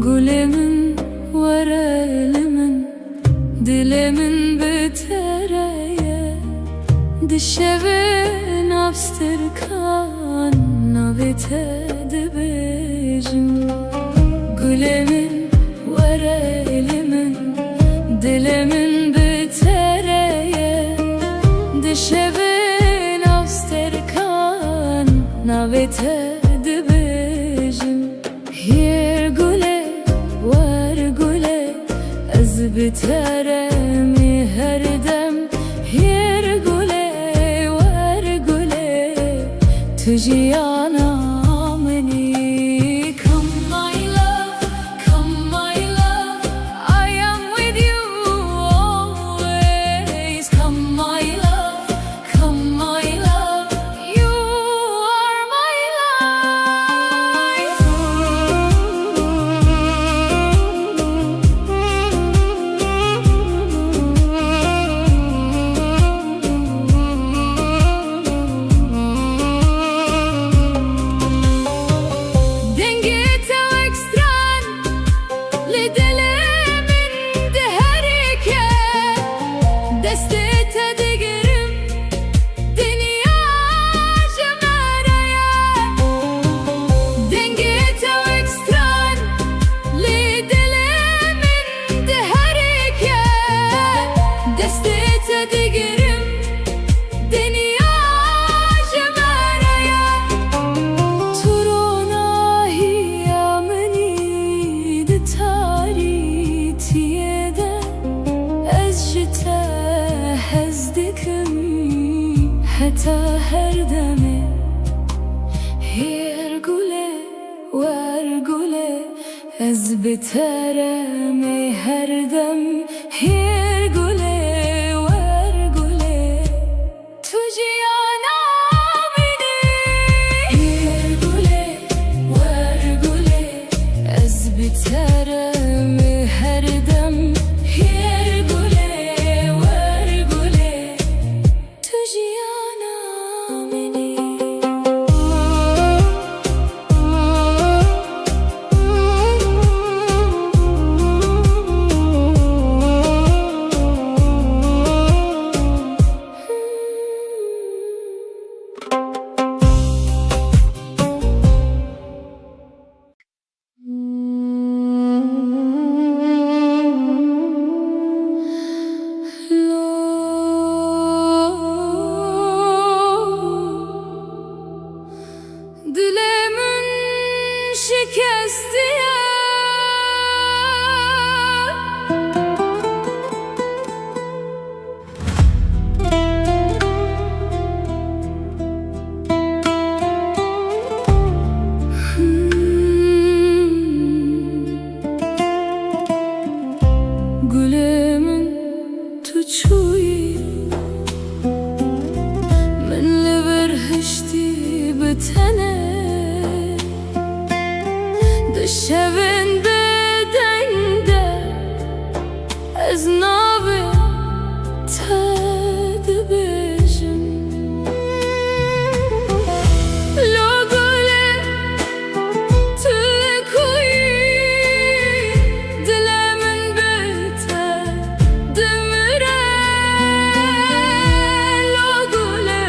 Gülemin var elimin, dilimin bitereye, dişevin abstırkan navite dibijim. Gülemin var elimin, dilimin bitereye, dişevin abstırkan navite dibijim. Hier güle var güle, ez biteremi her dem. Hier güle var güle, tujiyana meni. Come my love, come my love, I am with you always. Come my love, come my love, you are my life. Dengete ve ekstran, lidelemin de herike, destete digerim, dünya cemreye. Dengete ve ekstran, lidelemin de herike, destete digerim, dünya cemreye. Turona hiyameni de taritiyede, ez jite hezdikim heta her deme. Hier güle var güle, ez biteremi her dem. Hier güle var güle, tujiyana beni. Hier güle var güle, ez biteremi her dem. Hier güle var güle, tujiyana beni. Dilimin şikesti ya, Gülemin tuçuyi, minli bir hişti bitene, dışevin bedende, ez nabi tedbijim. Lo güle tüle kuyi, dilimin bite demire. Lo güle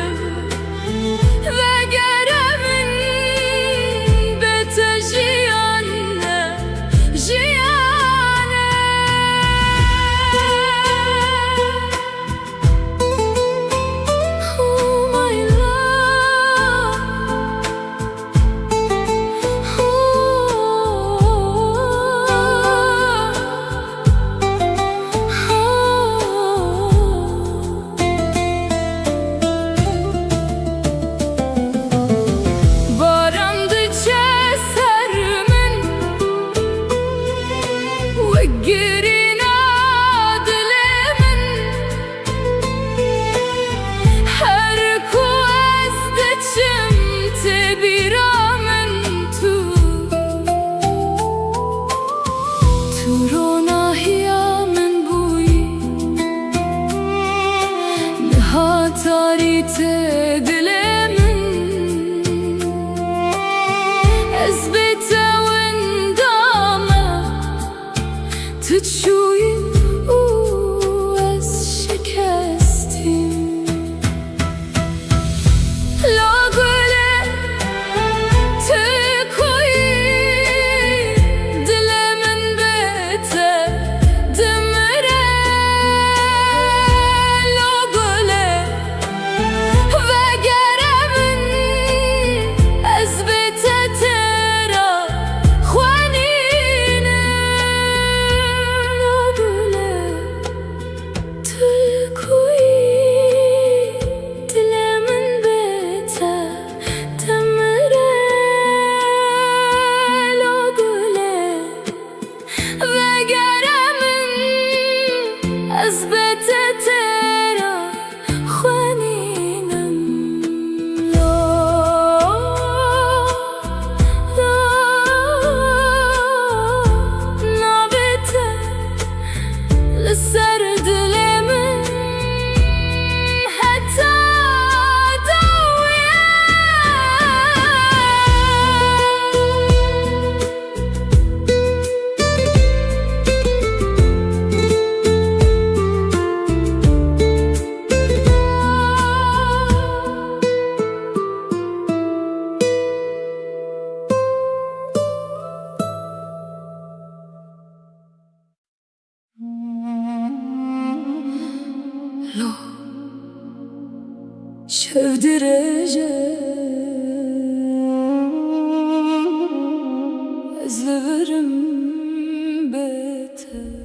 ve geremin bite jiyanne, şevdireceğim ezlerim beter.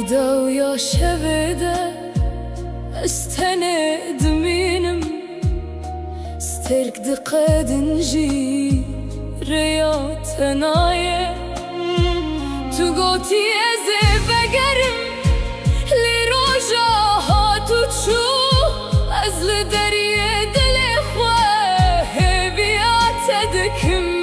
دو يا شبده استند منم استرك دقاد نجي ريات نايه تو قوتي ازي بقرم لروجا هاتو تشو ازل دريه دلي خواه بيات دكم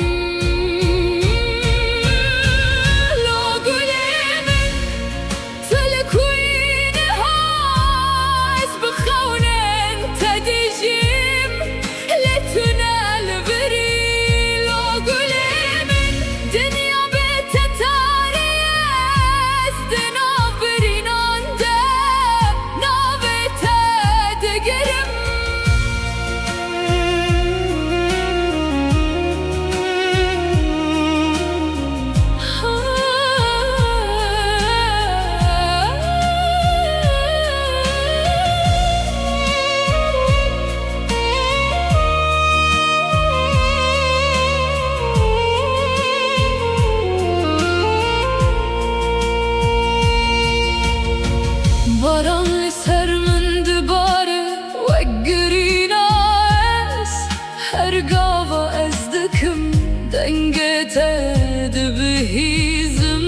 دبهيزم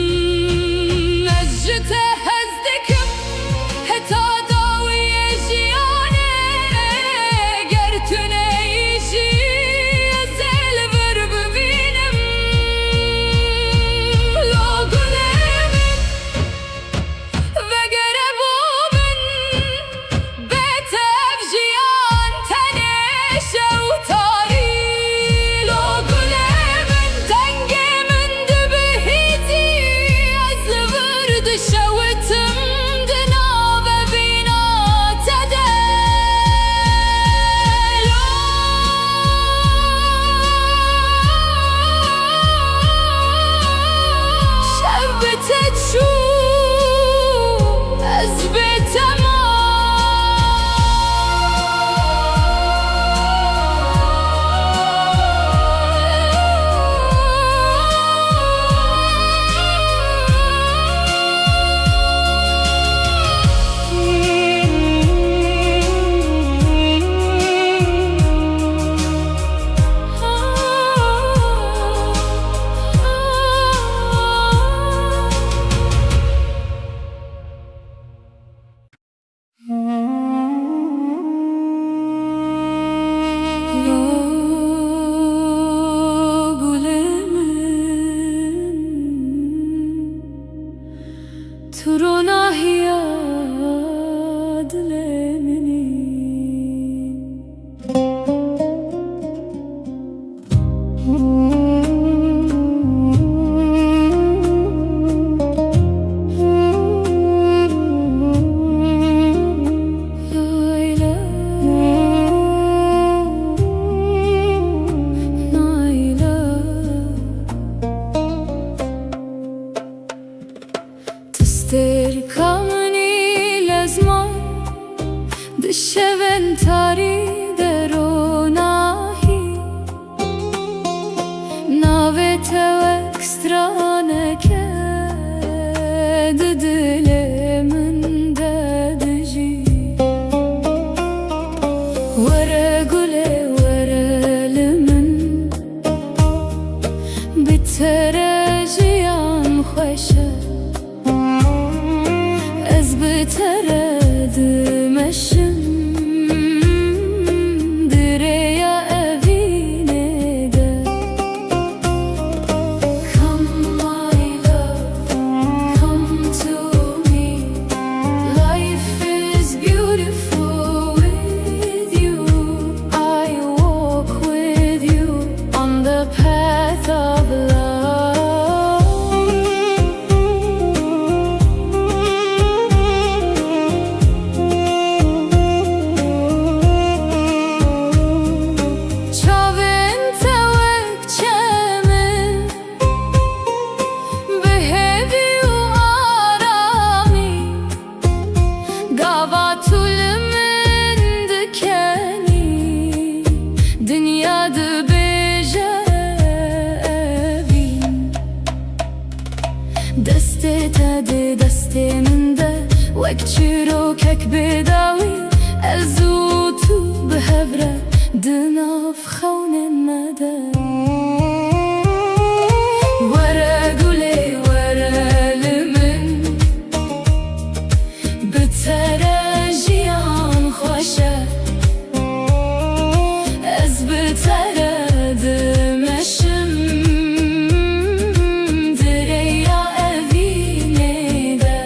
نجته هزدكم هتا داوي جيانه قرتنا يجي زل برب بينم لا قلمن وقربو من بيتف جيان تنش وطاري لا قلمن دنقي شوتم دناب بينا تدلو شبتت شو أزبت تستركمني لازمة دشة Navetevek straneke dilimin dedici Vere gule verelimin bitere jiyan khoşe Ez bitere dimeşim Dünyada bejevin Deste tade desteminde Vek çirokek bedawi Elzutu behevre Dınaf xawnen mede Vere gule verelimin Bitere jiyan khoşe Ez bitere dimeşim direya evine de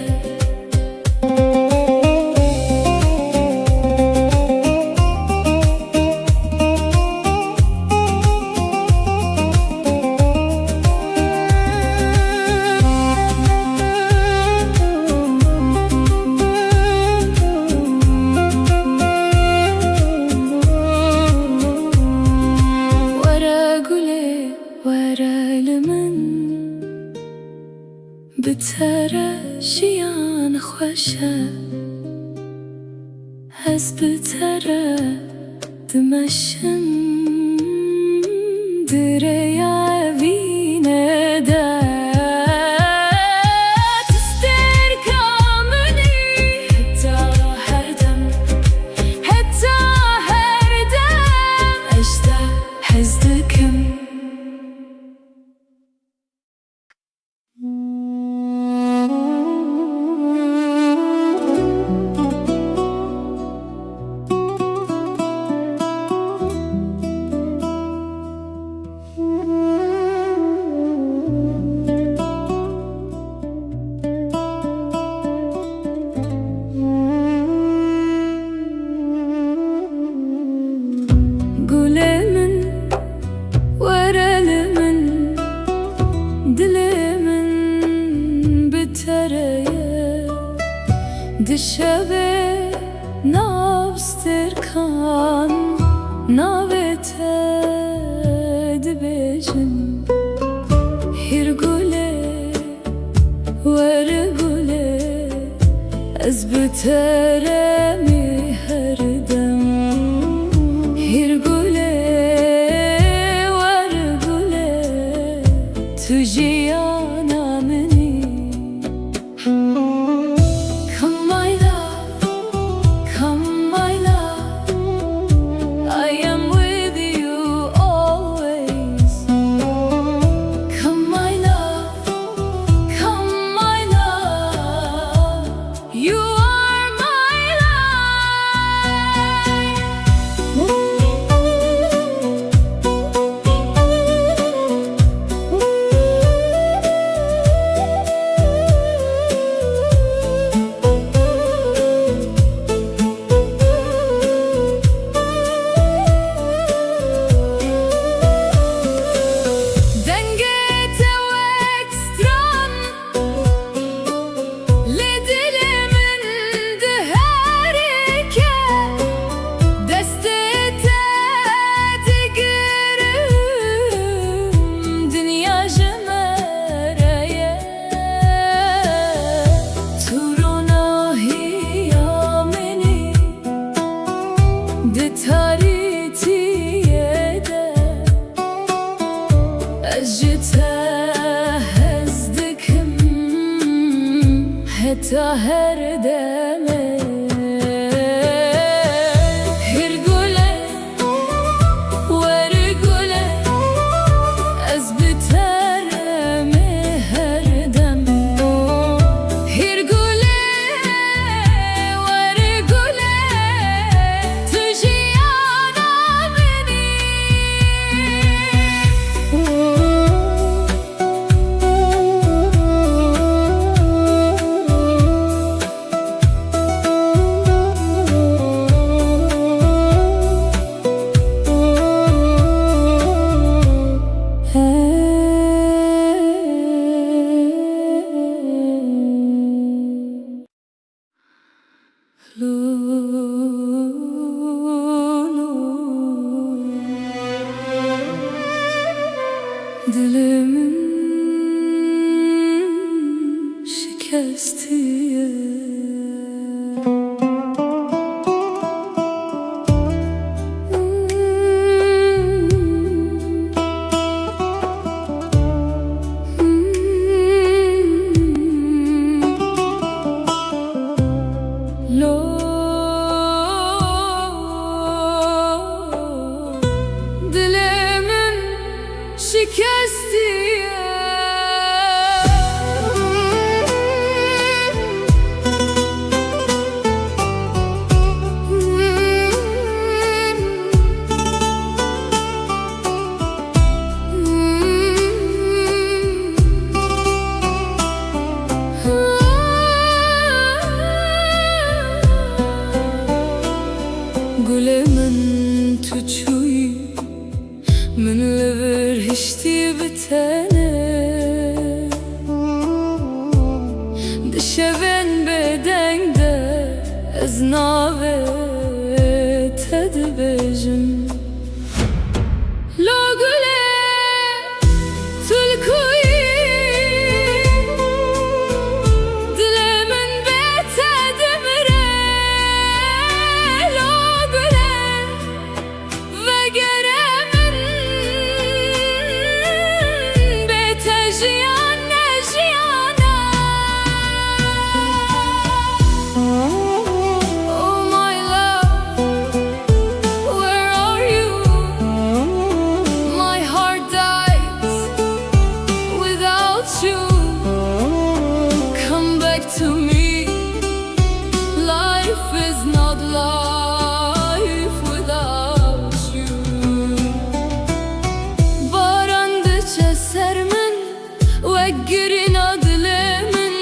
Bitere jiyan khoşe Ez bitere dimeşim direya evine de Tister kamini Hetta her dem Eşte hezdikim Dişeve navstirkan navete dibejim Hirgule vergule Ez bitere mi herdem Hirgule vergule tujiyana meni اجته هزدكم حتى هردمه هرگله ورگله از بترم هردم هرگله ورگله تو جیانا منی Dilimin şikestiye Dilimin şikestiye Gule min tu çuyi من لبر هشتی بتنه دشون بدنگ ده از ناوه تد بجم لو گله تلکوی دل من بتد مره لو گله وگره To me, life is not life without you. Barandıça sermin ve girin adlemin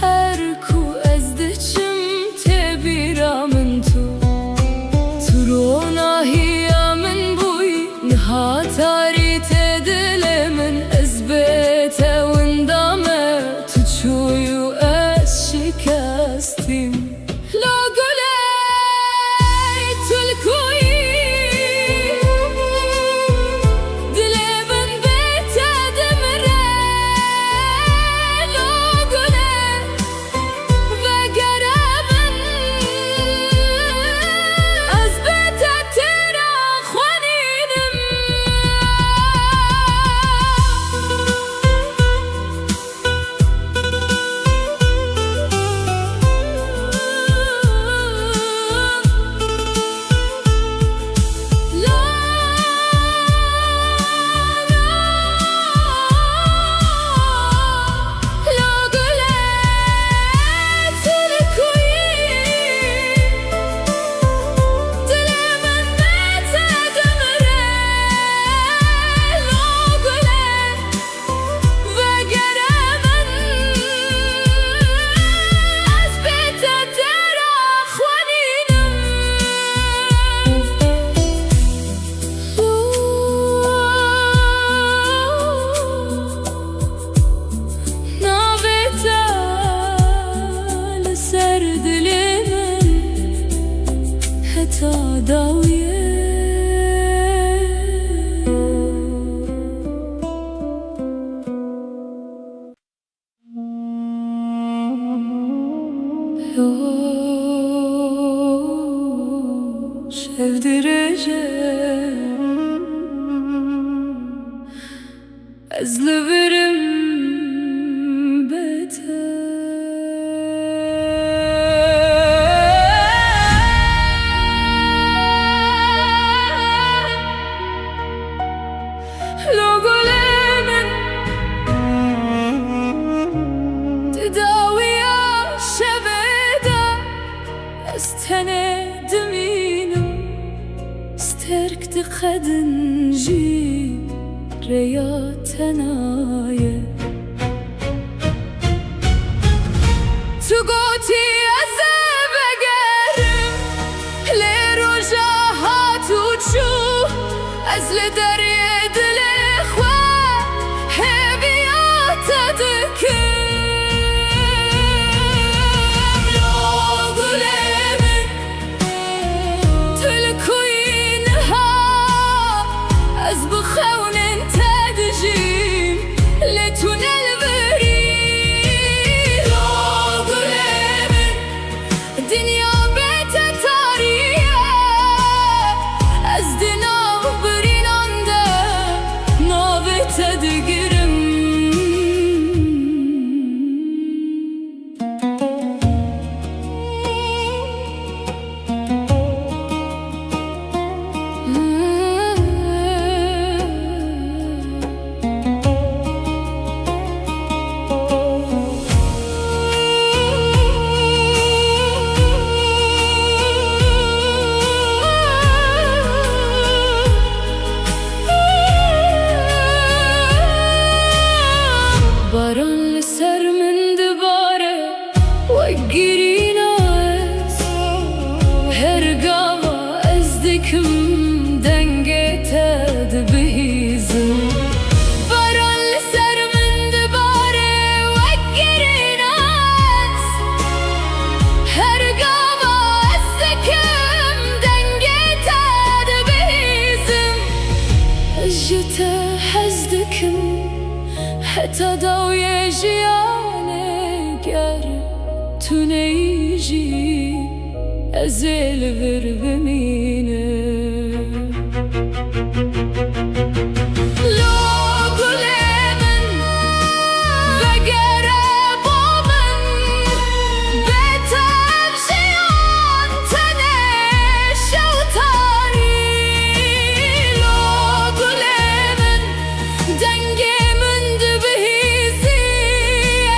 her ku ezdiçim tebiramın tu turona hiyamin buy nihatari tedilemin ezbete windame tuçuyu شکستیم لا گله تلکوی دل من بتد مره لا گله وگره من از بتد ترا خوانینم داویه sevdireceğim أزلبرم بيته لو قلمن تداوي شبيدة استند مينم استرك تقدن جي رياتنايا تقوتي أزبقرم لرجاها تشوف أزل دريد الإخوة هبيات دكم لو قلمن تلكوينها أزبخون تدجيم لتون البريد لو قلمن دنيا بيت تاريخ أزدنا برين عنده نابت تدقرم باران لسر من دباره وقري ناس هرقاوا ازدكم دنقيتا دبهيزم باران لسر من دباره وقري ناس هرقاوا ازدكم دنقيتا دبهيزم اجتا حزدكم حتى ضوي جيانك يار تنيجي أزل بربمينه لو قلمن بقرب ومن بيتم جيان تنش وطاري لو قلمن دنقي من دبهيزي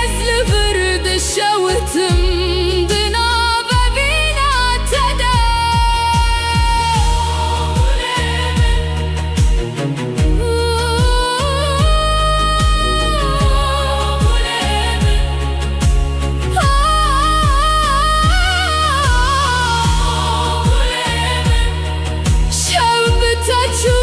أزل برد شوتم دناب بينا تدا شوب تجو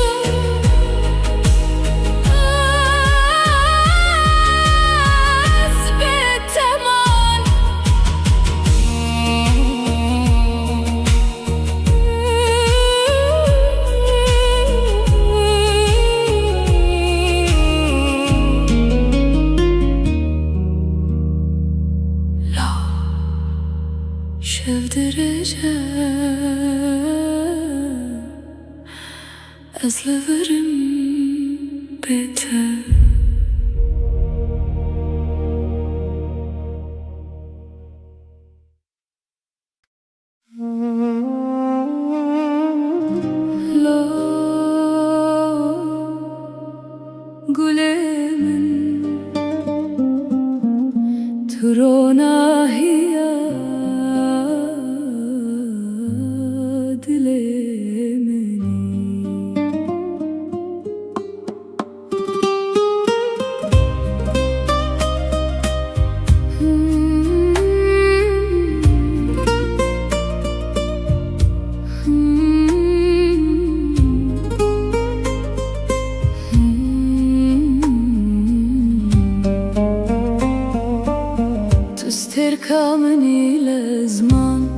شوف درجة أزلفرم بيته لو قلمن ترونا هي تستركمني لزمان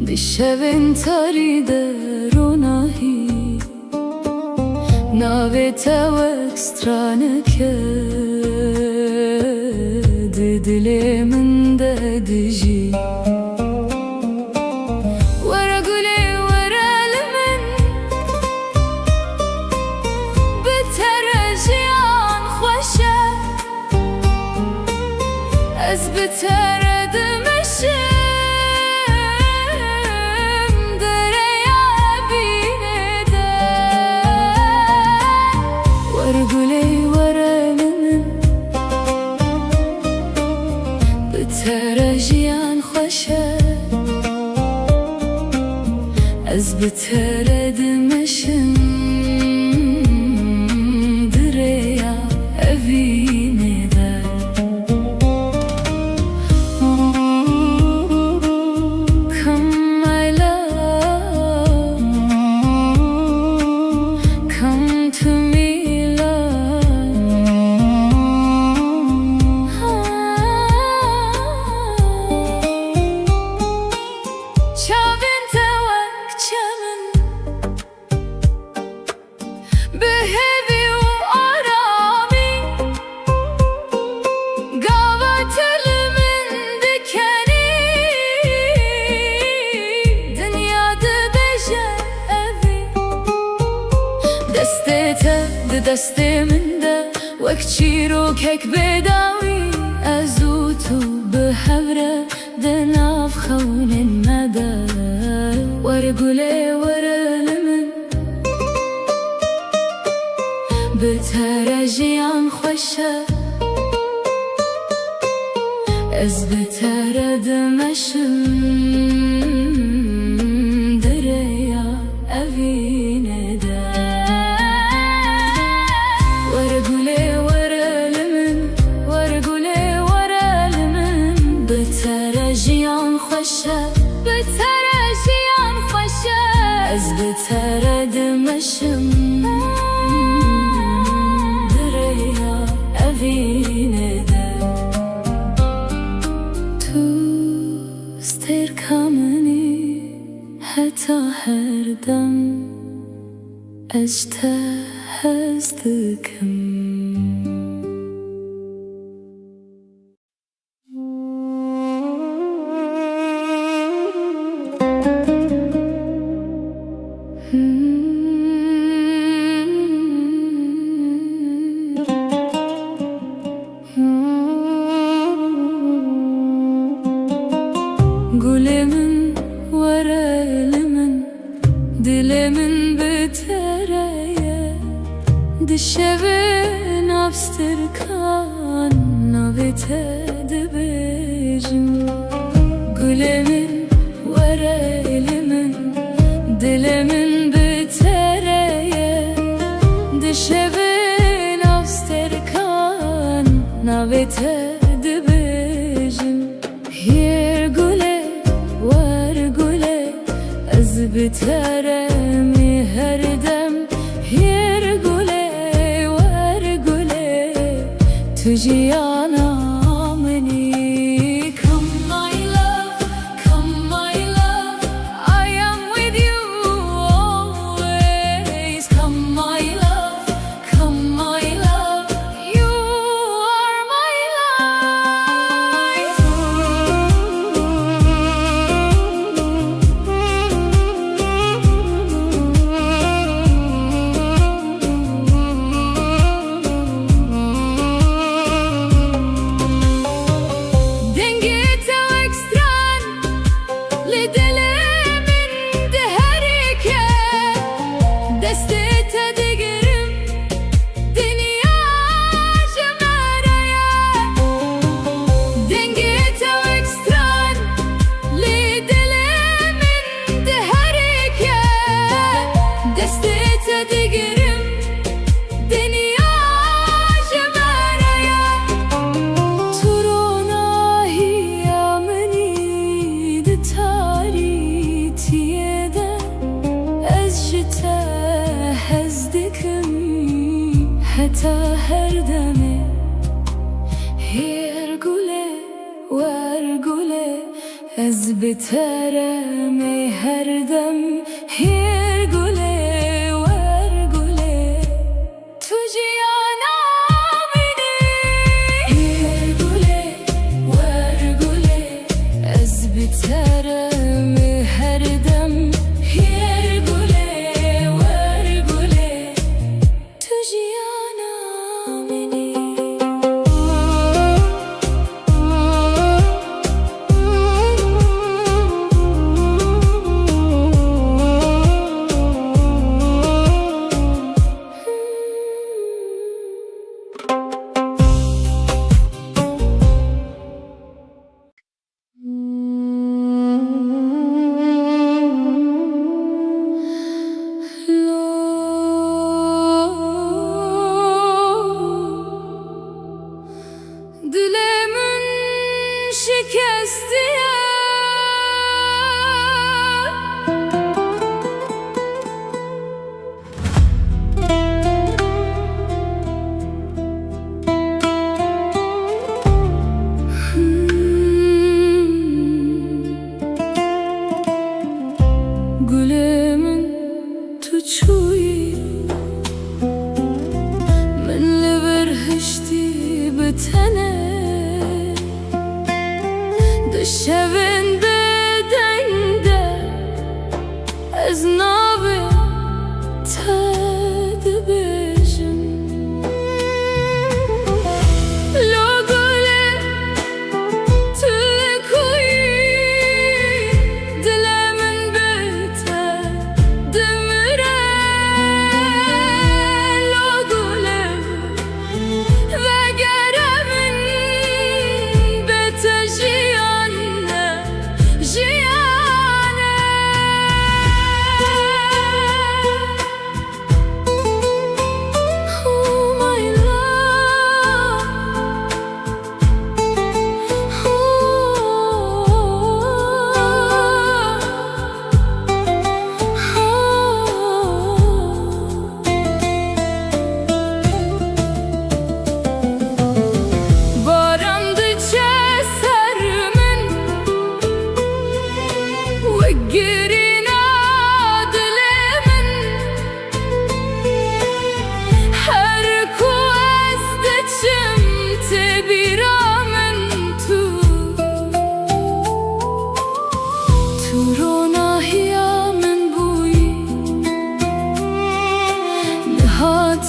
بالشبن تريد روناهي نابتا واكسترانك ددلي من ددجي ورا قولي ورا لمن بتا بتردم الشم دريا بيندا ورقلي ورلمن بترجيان خوشه از بتردم الشم دريا بيندا دسته من ده وک چیروکک بداوی ازوتو به هوره دناف خونن مده ورگله ورلمن بترجیان خوشه از بتردمشم دریا اوینه ده بترجيان خوشه بترجيان خوشه از بتردمشم دريا اوینه ده تو استركامني حتى هر دم اجتهزتكم Gülümün varelimin dilimin bitereye dişevin abstırkan navitedi bejim Gülümün varelimin dilimin bitereye dişevin abstırkan navitedi bejim Yer güle var güle az biteremi her dem Yer güle var güle tujiyana meni Come my love, come my love I am with you always Come my love, come my love You are my life حتى هردمي هيرقولي وارقولي از بترمي هردم هيرقولي وارقولي تجيانا مني هيرقولي وارقولي از بترمي هردم هيرقولي وارقولي تجيانا مني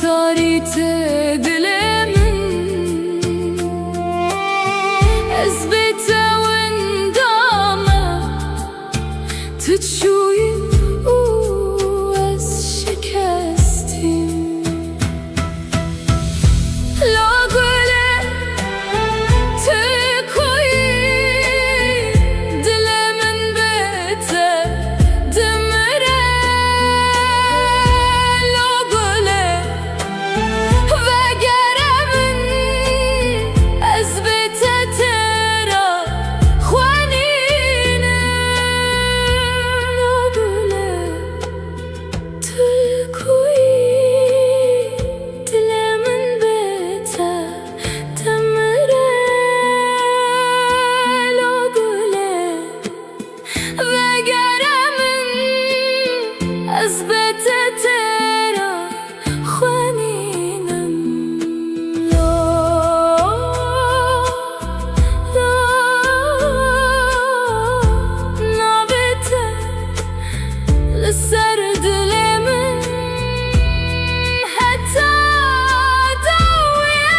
تاری تدلمن أثبت وندامة تتشوي وأز شكستم لا قولي تكوي دلمن بيته دمره لا قولي وقرمن أثبت ترى خوانينا لا قولي تكوي دلمن بيته دمره لا قولي وقرمن أثبت ترى خوانينا لا نابته لسر دلمن حتى دوية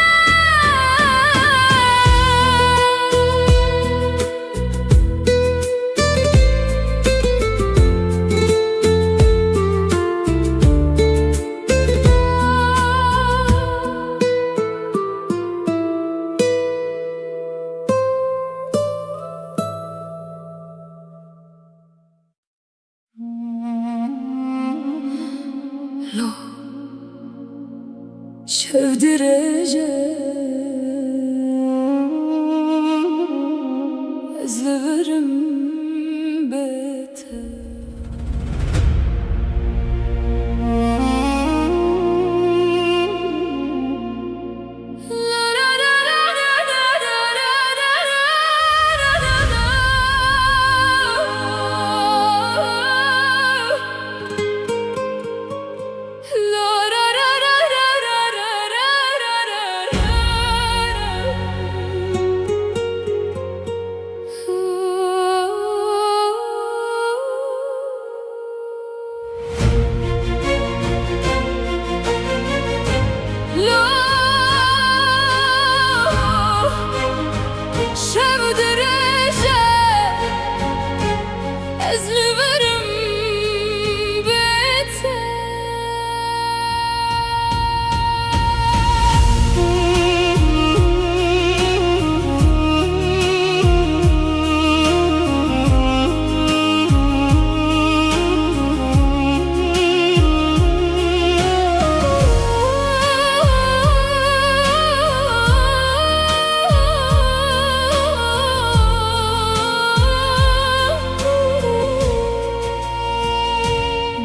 لو شاف درجة أزلفرم بيته شاف درجة أزلفرم بيته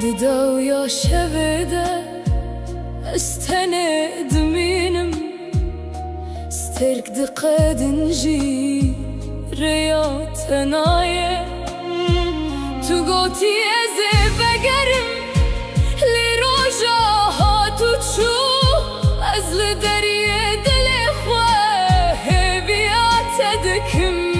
ددا ويا شبده استند منم سترك دقد نجي رياض نايه تو قوتي ازي بقرم لروجا هاتو تشو ازل دريه دل خواه بيات دكم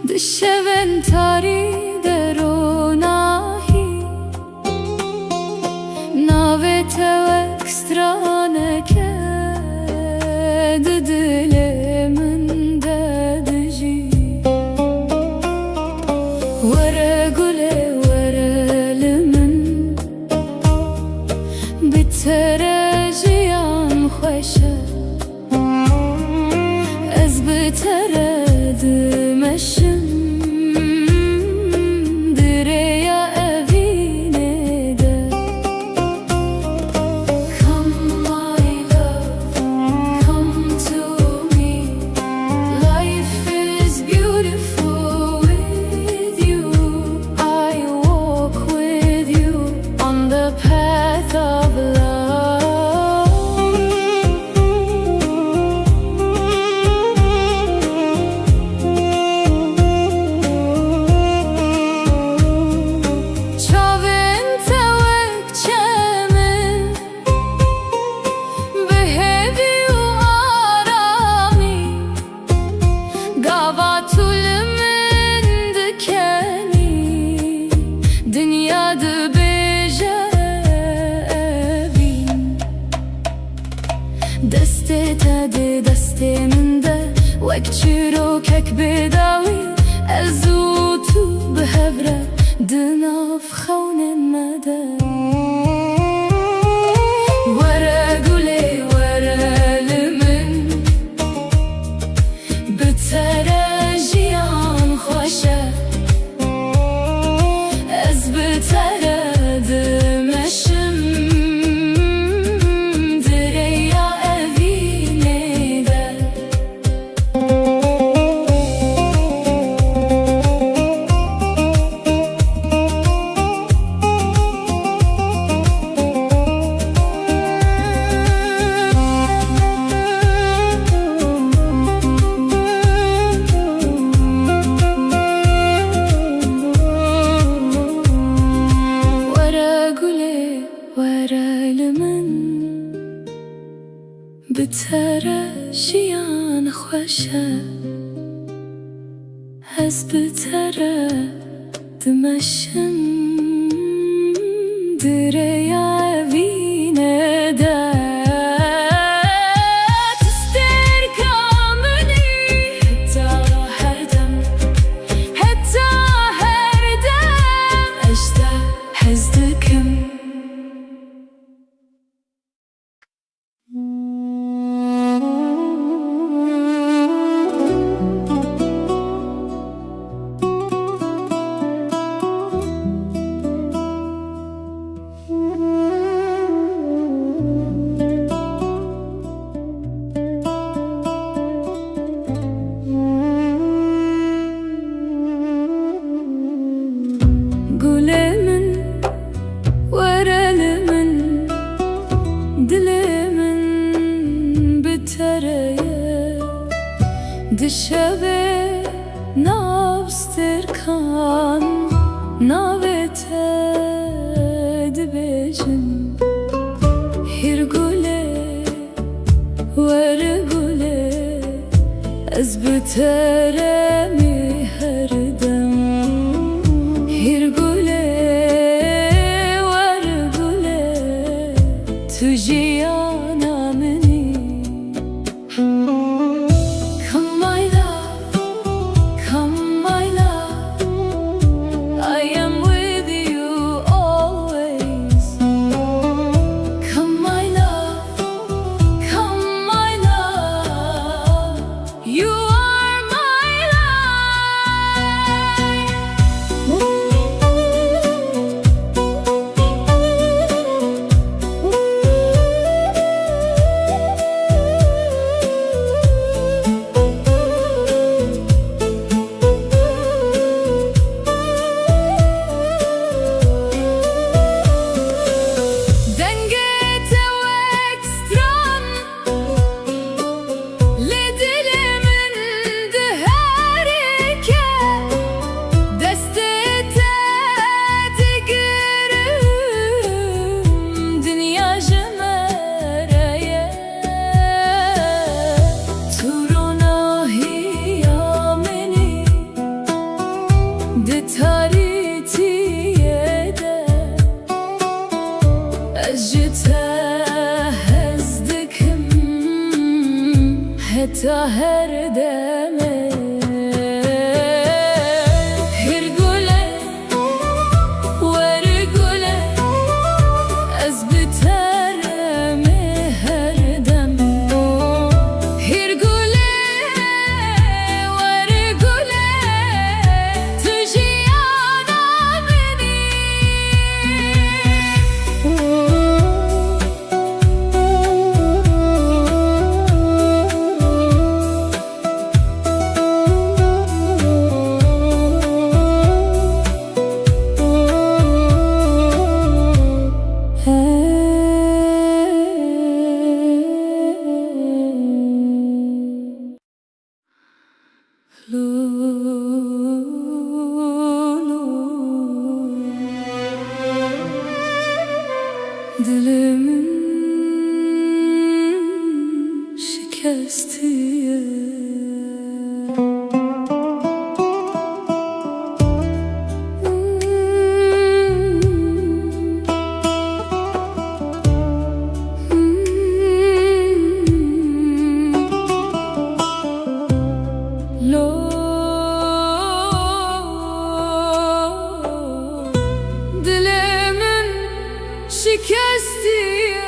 Dışeventari deronahi Navete ekstraneke Dilimin dedici Vere gule verelimin Biterejiyan hoşe Ez biteredim eşim Direya evine de Come my love, come to me Life is beautiful with you I walk with you on the path of love Dünyada bejevin Deste tadı desteminde Vekçiro kek bedavi Ezutu behevre Dınaf khawnen mede Vere gule verelimin Bitere jiyan hoşe Ez biteredim eşim Direya evine de Bitere jiyan hoşe Ez biteredim eşim Direya evine de Tüster kamuni Hetta her dem Hetta her dem Ejde hezdikim Gülemin, verelimin, dilimin bitereye Dişeve navstirkan, navete dibecim Hir gule, ver gule, ez biteremi her dem Hir gule, ver gule, tu jiyana meni Come my love, come my love I am with you always Come my love, come my love You are my love di taritiye أجتها هزدكم حتى هردمه هرقله ورقله أزبترمي هردم هرقله ورقله تجي أنا مني Dilimin şikestiye Dilimin şikestiye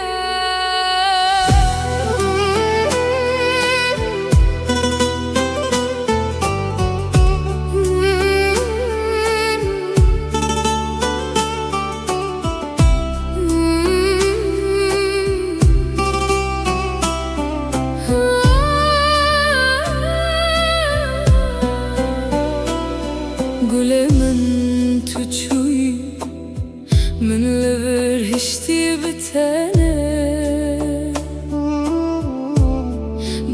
Gulemin tuçuy من لبر هشتي بتانه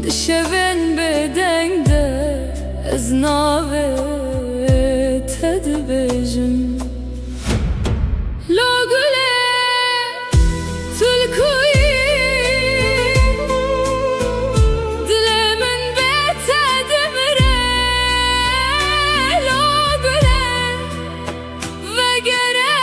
دشبن بدنگ ده از ناوه تدبجم لو گله تلکوی دل من بتدمره لو گله وگره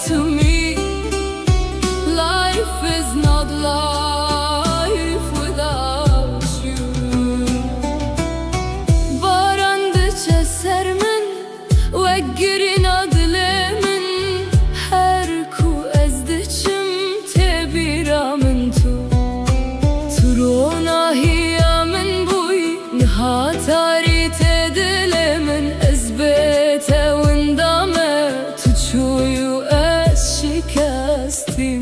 To me, life is not life without you. Barandıça sermin ve girin adlemin her ku ezdiçim tebiramın tu turona hiyamin buy nihatari tedilemin ezbete windame tuçuyu شکستیم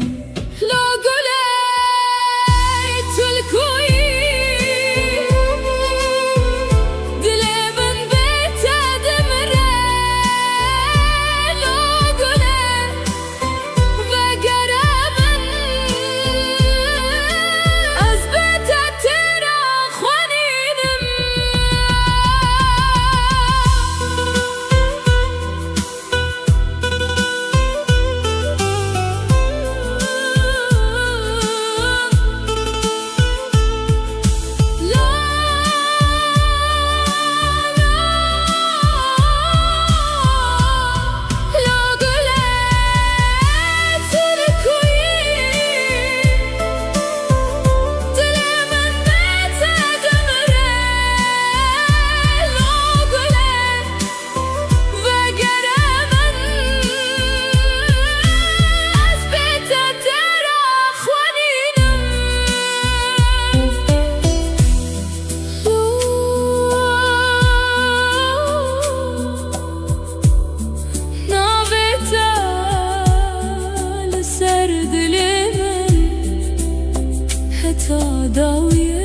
لا گله تلکویی دل من بتدمره لا گله وگره من از بتتر خوانیدم داویه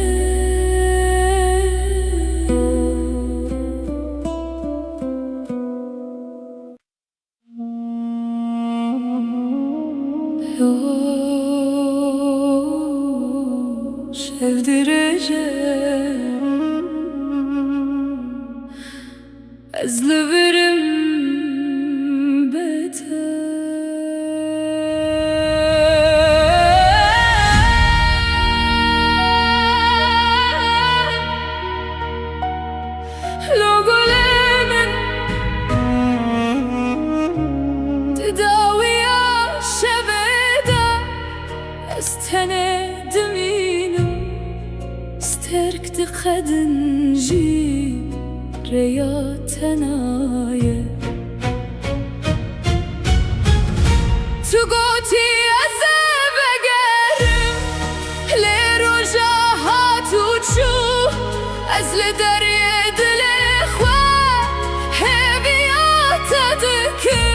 şevdireceğim ezleverim استند مینم استرك تقدن جي رياتنايا تو قوتي أزبقرم لرجاها تشوف أزل دري دلخوا هبيات تذكر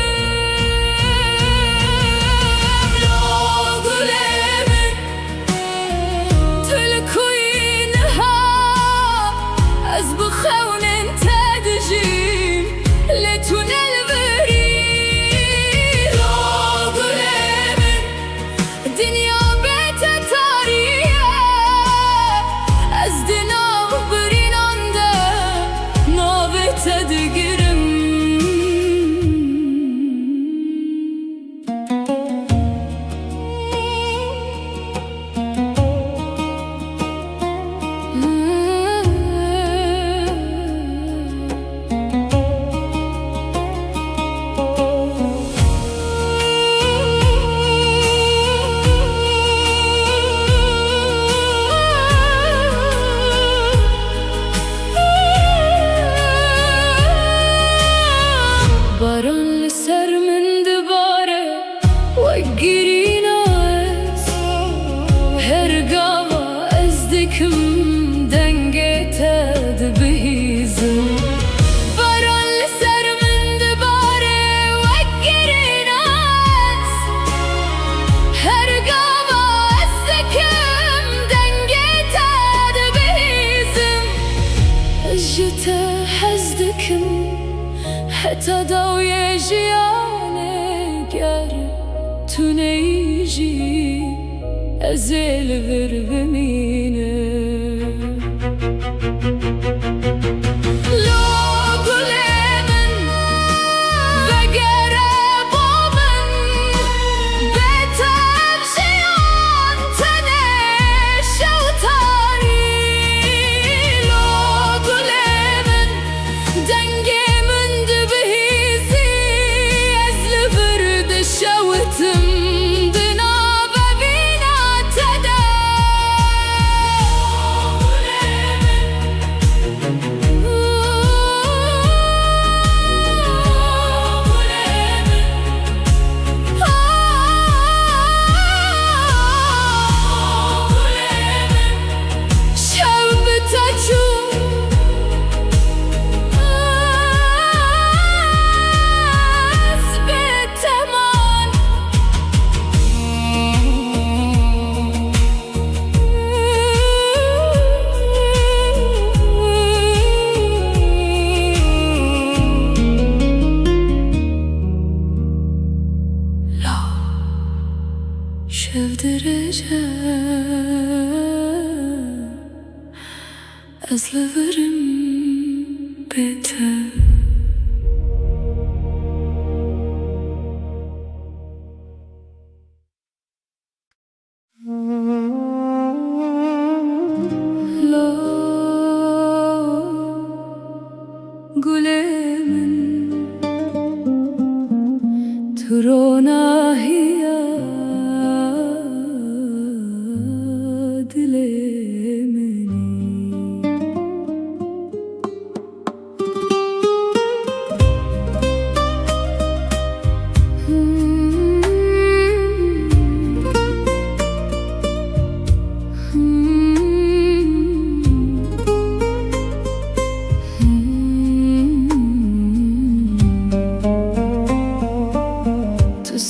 باران لسر من دباره وقري ناس هرقاوا ازدكم دنقيتا دبهيزم باران لسر من دباره وقري ناس هرقاوا ازدكم دنقيتا دبهيزم اجتا حزدكم حتى دو يجيانك يارب تنيجي أزيل غرب مينه şevdireceğim ezleverim beter Gülemin turona hiya dilemini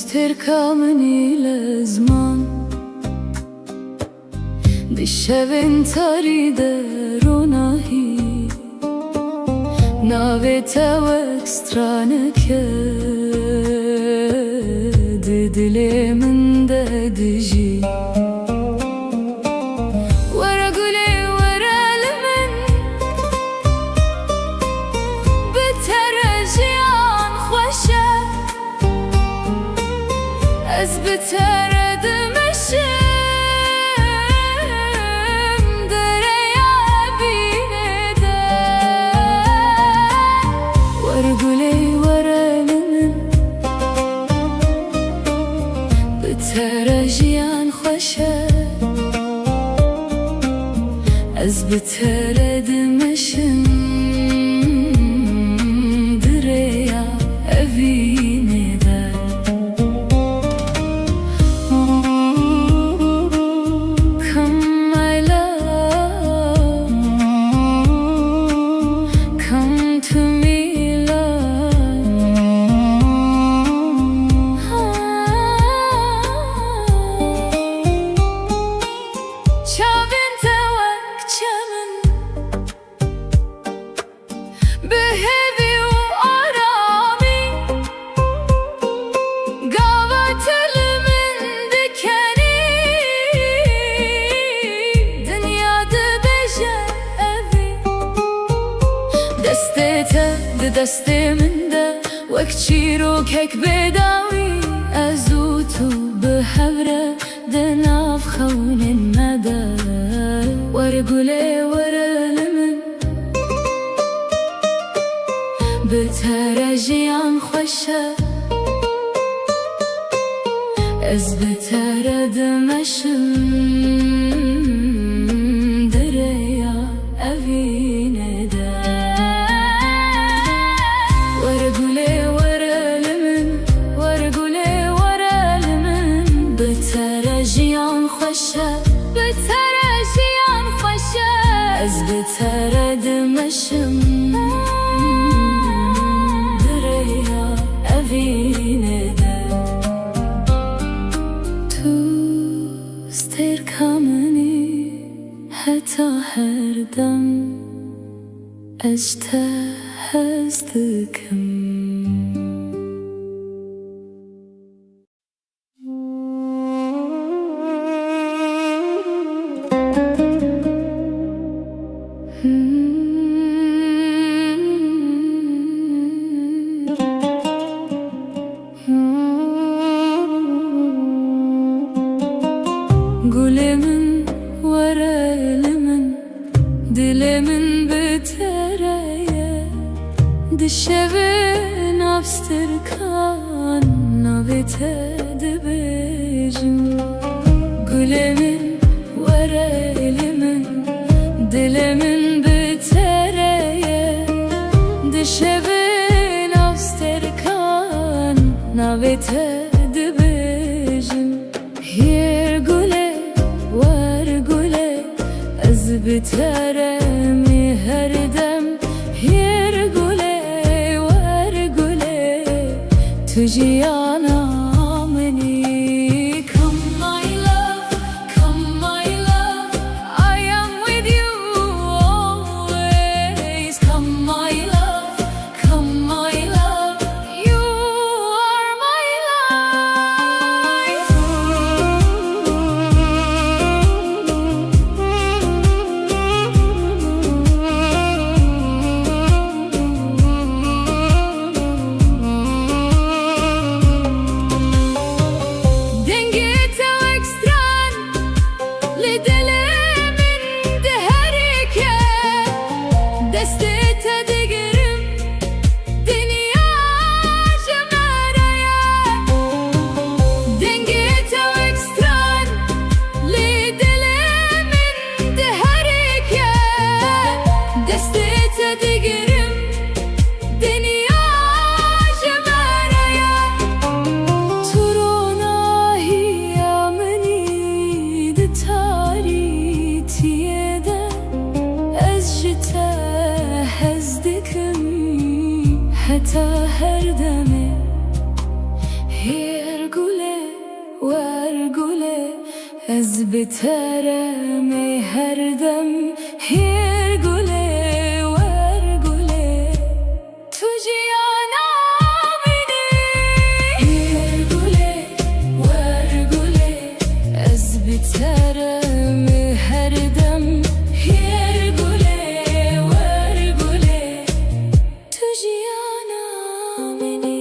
تستركمني لازمان بشوين تاريد روناهي ناويتا واكسترانك ددلي من ددجي بتردم dereye binede Varguley varanın بترجيان خوشه از بتردمشم دریا evine Come my love, come to me love Çavinte vakçamın Behevi u arami Gavatılımın dikeni Dünyada beje evi Destete de desteminde Vakçiro kek bedavi Azutu behevre دناف خون المدى ورقلي ورلمن بترجيان خوشه از بترد مشم دریا evine de ورقلي ورلمن ورقلي ورلمن بترجيان خوشه بترجيان خوشه از بترد مشم دریا evine de تو استركمني حتى her dem اجتهزتكم Gülümün varelimin Dilimin bitereye Dişevin abstırkan Navite dibecim Gülümün varelimin Dilimin bitereye Dişevin abstırkan Navite dibecim Hier güle var güle az biteremi her dem Hier güle var güle tujiyana meni Come my love, come my love I am with you always Come my love, come my love You are my life Dengete o ekstran Lidelemin de herike Destete digerim Dünya şemereye Dengete o ekstran Lidelemin de herike Destete digerim Dünya şemereye Turona hiyameni de taritiyede Ez jite hezdikim Heta her deme Her gule ver gule Ez biteremi her dem Her gule ver gule tujiyana beni Her gule ver gule Ez biteremi her dem Her gule ver gule tujiyana beni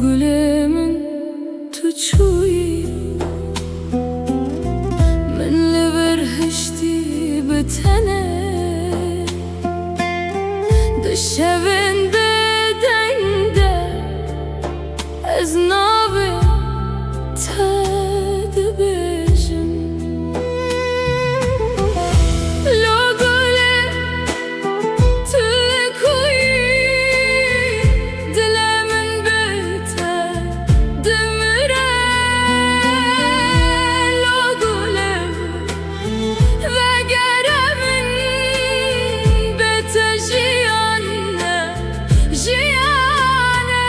قلمن تشوي من لبرهشتي بتنه دشبن بدنده از نابه تدبجم لو قوله تلكوي دل من بته دمره لو قوله وگره من بته جیانه جیانه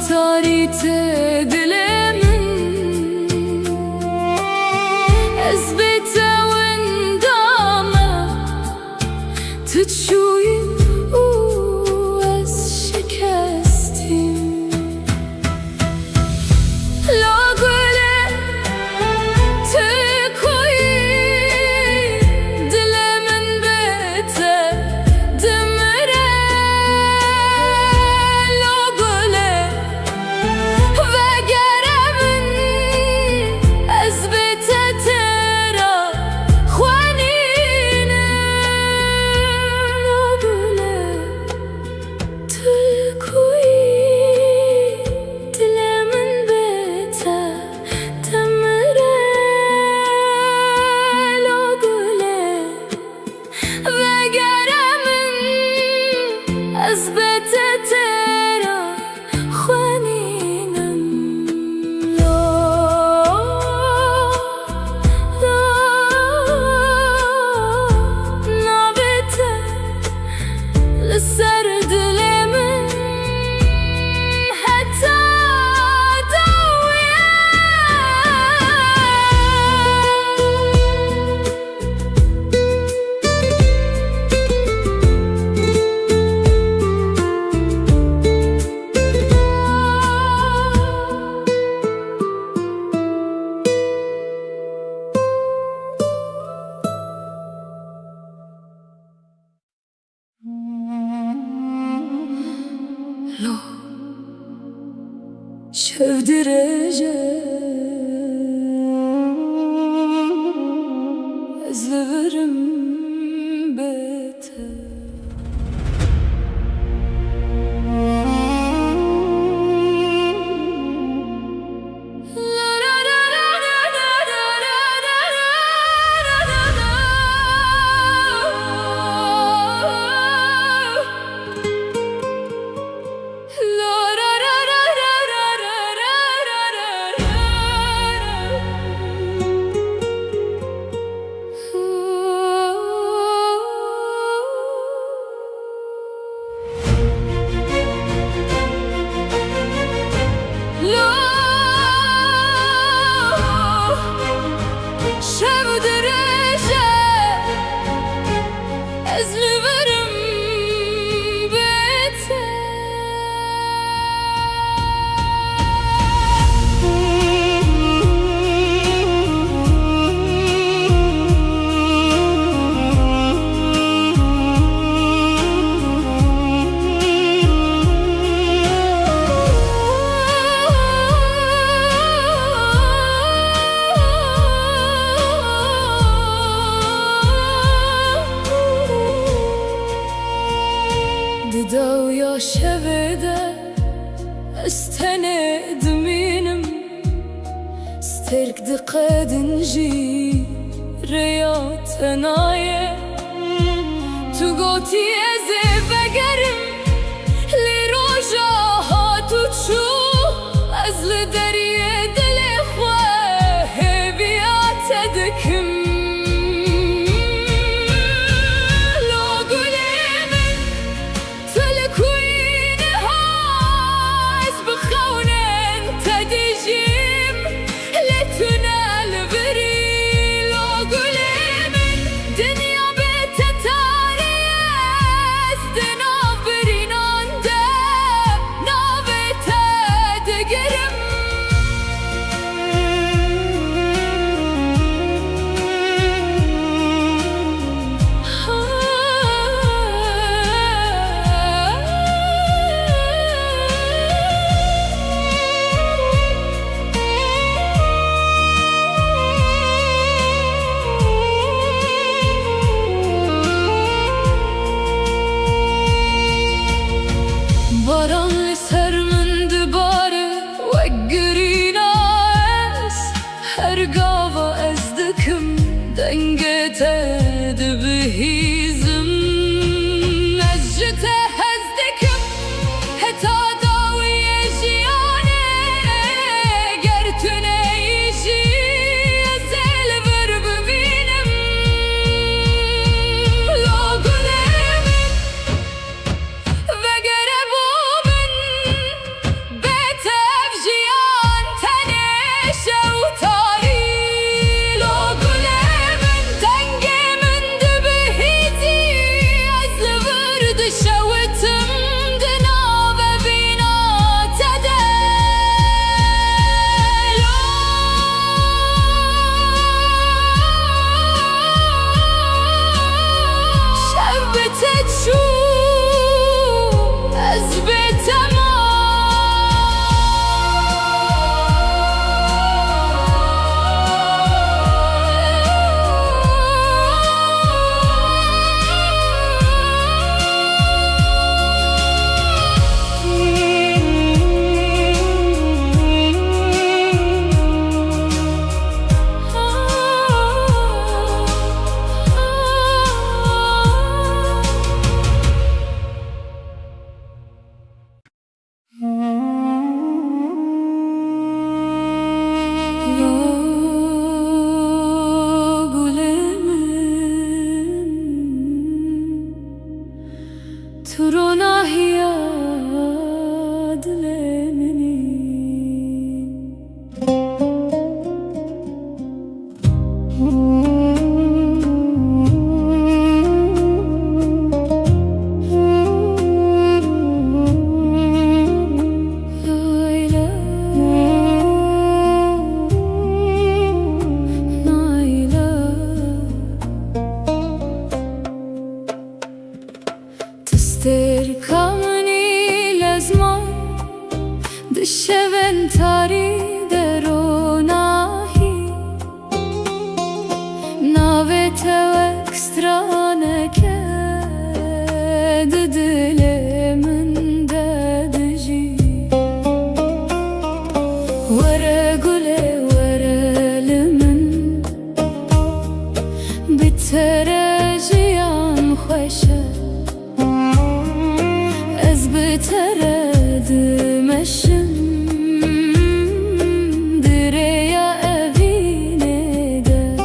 تاريت دلمن أثبت وندامه تتشوي وأس شكستي لو قوله تكوي دلمن بته دمره لو قوله وگره من اثبت ترا خوانینه لو قوله تکوی دل من بته دمره لو قوله وگره من اثبت ترا خوانینم نابته لسر دل من حتی لو شف درجة أزلفرم بيته داويا شبده استند منم سترك دقاد نجي رياض نايه تو گوتی از بگرم لی روژا ها تو چو از لدریه دل خواه بیات دکم لو گلی من تلکوین هاز بخونن تدیجیم لتنا البری لو گلی من دنیا بتتاری است نابرینان ده نابت دگرم باران لسر من دباره وگرین است هرگاه از دکم دنگت دبهیزم از جته از دکم حتا داوی جیانه گر تو نیجی از البر ببینم لو گلم وگر بومن بتف جیان تنش و تاری لو گلم دنگ من دبهیزی از ورد شوتم دنا ببینا شب تچو از تو رو ناهیاد لمنی تستركمني لازمان دشبن تاري درو ناهي ناوت وكسترانك ددل من ددجي ورا قولي ورا لمن بتراجيان خوشه ترد مشم دريا أبيني ده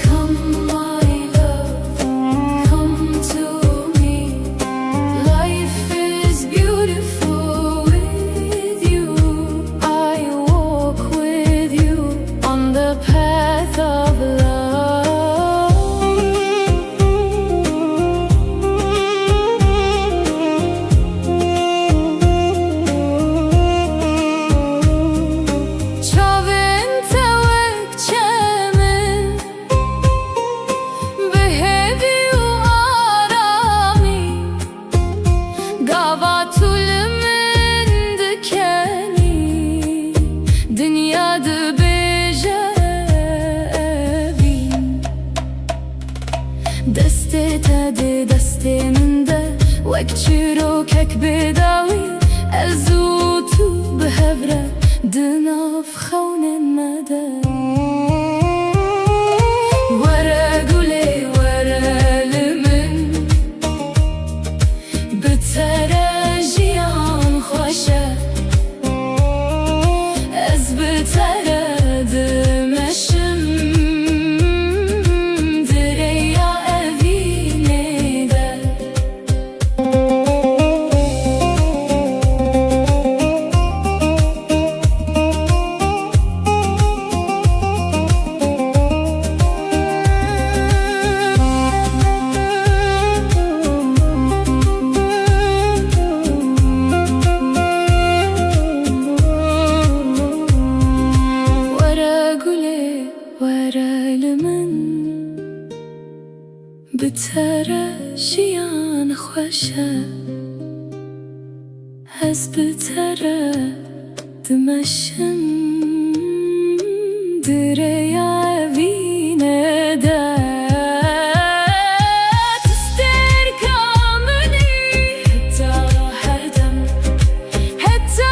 Come my love, come to me. Life is beautiful with you. I walk with you on the path of love. دستی من ده وک چیروکک بداوی ازو تو بهبره دناف خونه مده ورا گولی ورا خوشه از بتره دمشم دریا وینه ده تستر کامنی حتی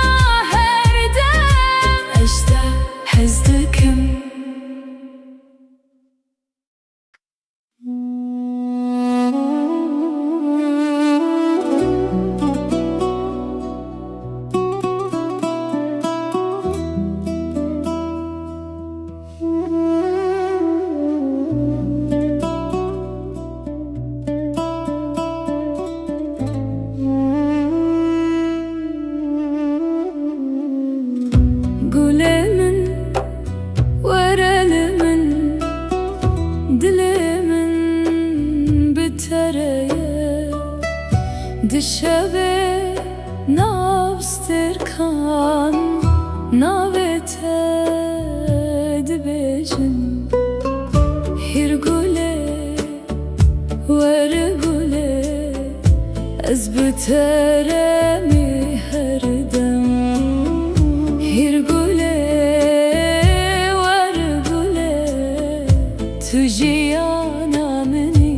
هر دم اشته حزدکم دشبه نابستر کان ناوته دبیجن هر گله ور گله از بتره می هر دم هر گله ور گله تو جیانا منی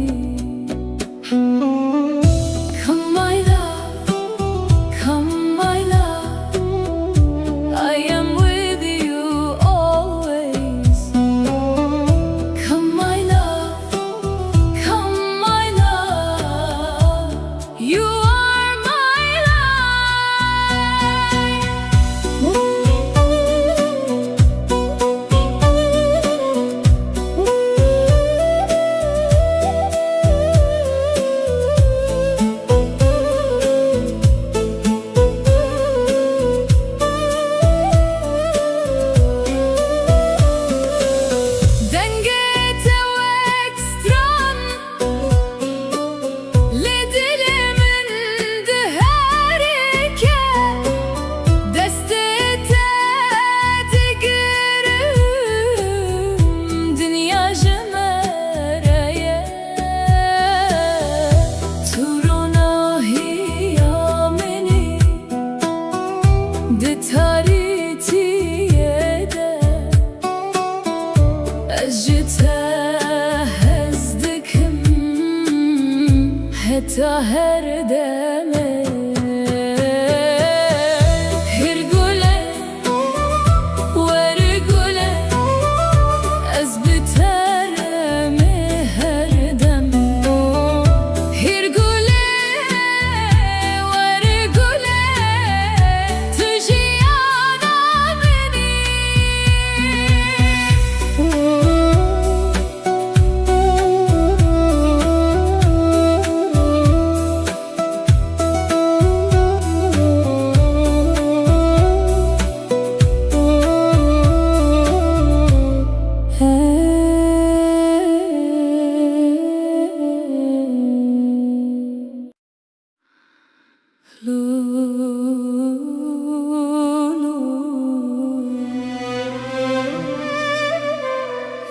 حتى هر دمه هر گله ور گله از بترم هر دم هر گله ور گله تو جیانا منی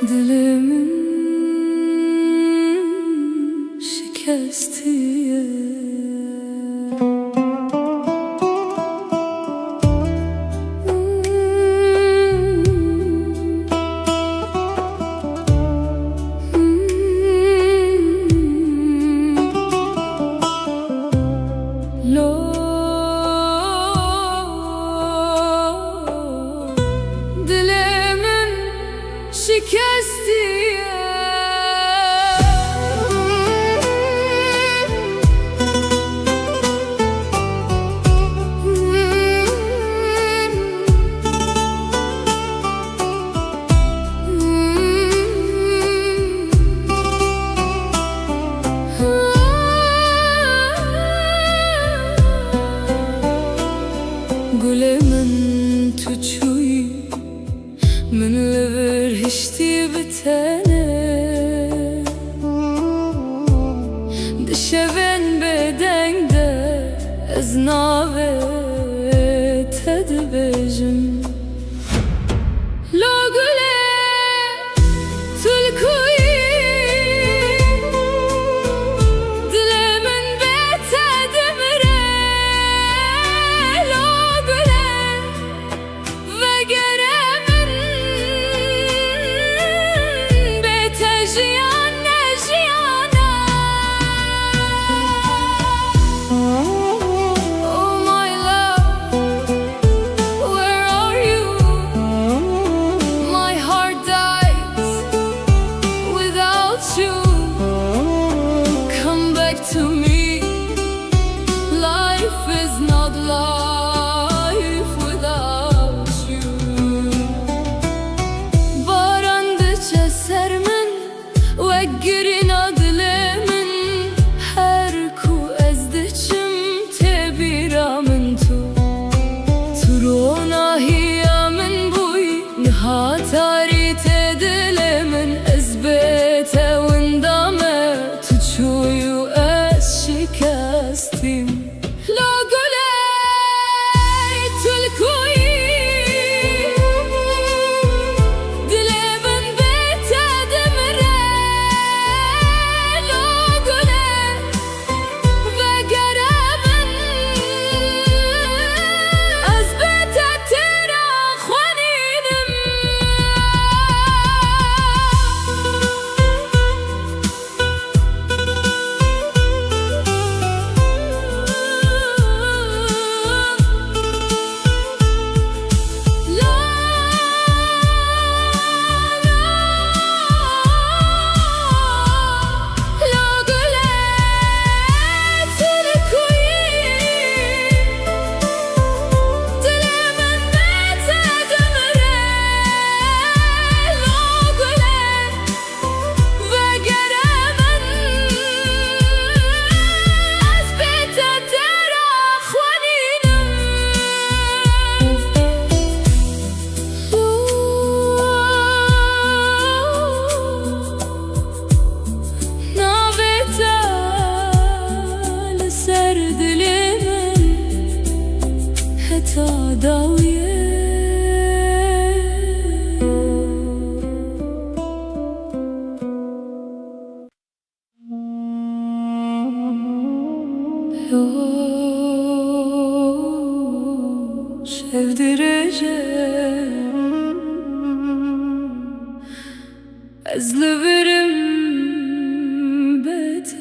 Dilimin şikestiye Dilimin şikestiye Gülemin tuçuy من لبر هشتي بتانه دشبن بدن ده از ناوه تدبجم لو گله تلکوی دل من بتانه to me. Life is not life without you. Baran diçeser min weggirin adlemin her ku ez diçim tebira min tu turona hiya min buy nihatari tedlemin ezbete windame tuçuyu ez şikastim. La guley tulkuyi dilemin bete demire. La guley ve geremin ez bete tera khwaninim. Sevdireceğim ezleverim beter.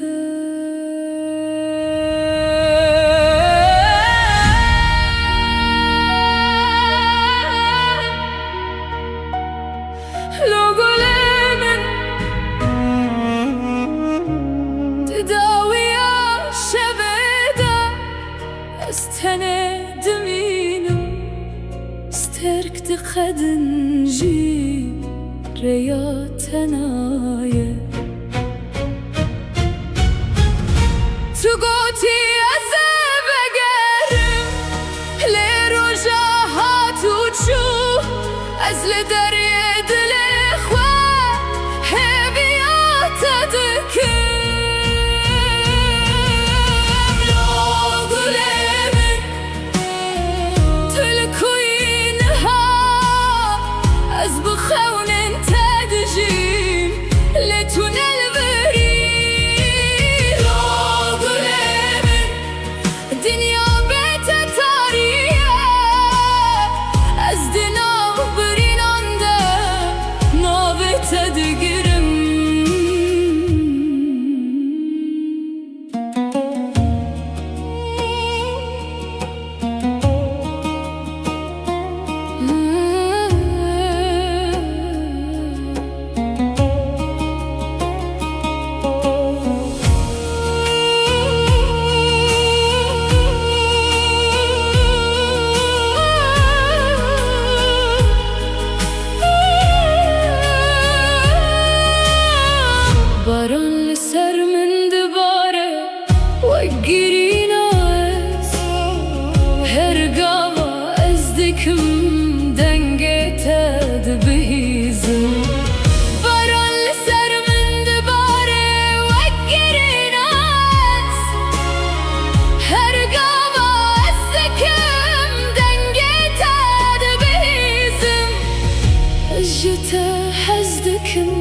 Logolemin tedaviya şeveda estene deminim sterk de khadinji reya tenaye tu goti azeve gerim le roja hatu chu az le derye dile khwa heviyat adkim. Logulemin tulkuyin ha az bkhawnin tadjim le tunel veri. Logulemin dünya bete tariye az dinav birinanda navete digirim. Baran li ser min dibare weggirin ez her gava ez dikim denge ted bihizim. Baran li ser min dibare weggirin ez her gava ez dikim denge ted bihizim. Jite hez dikim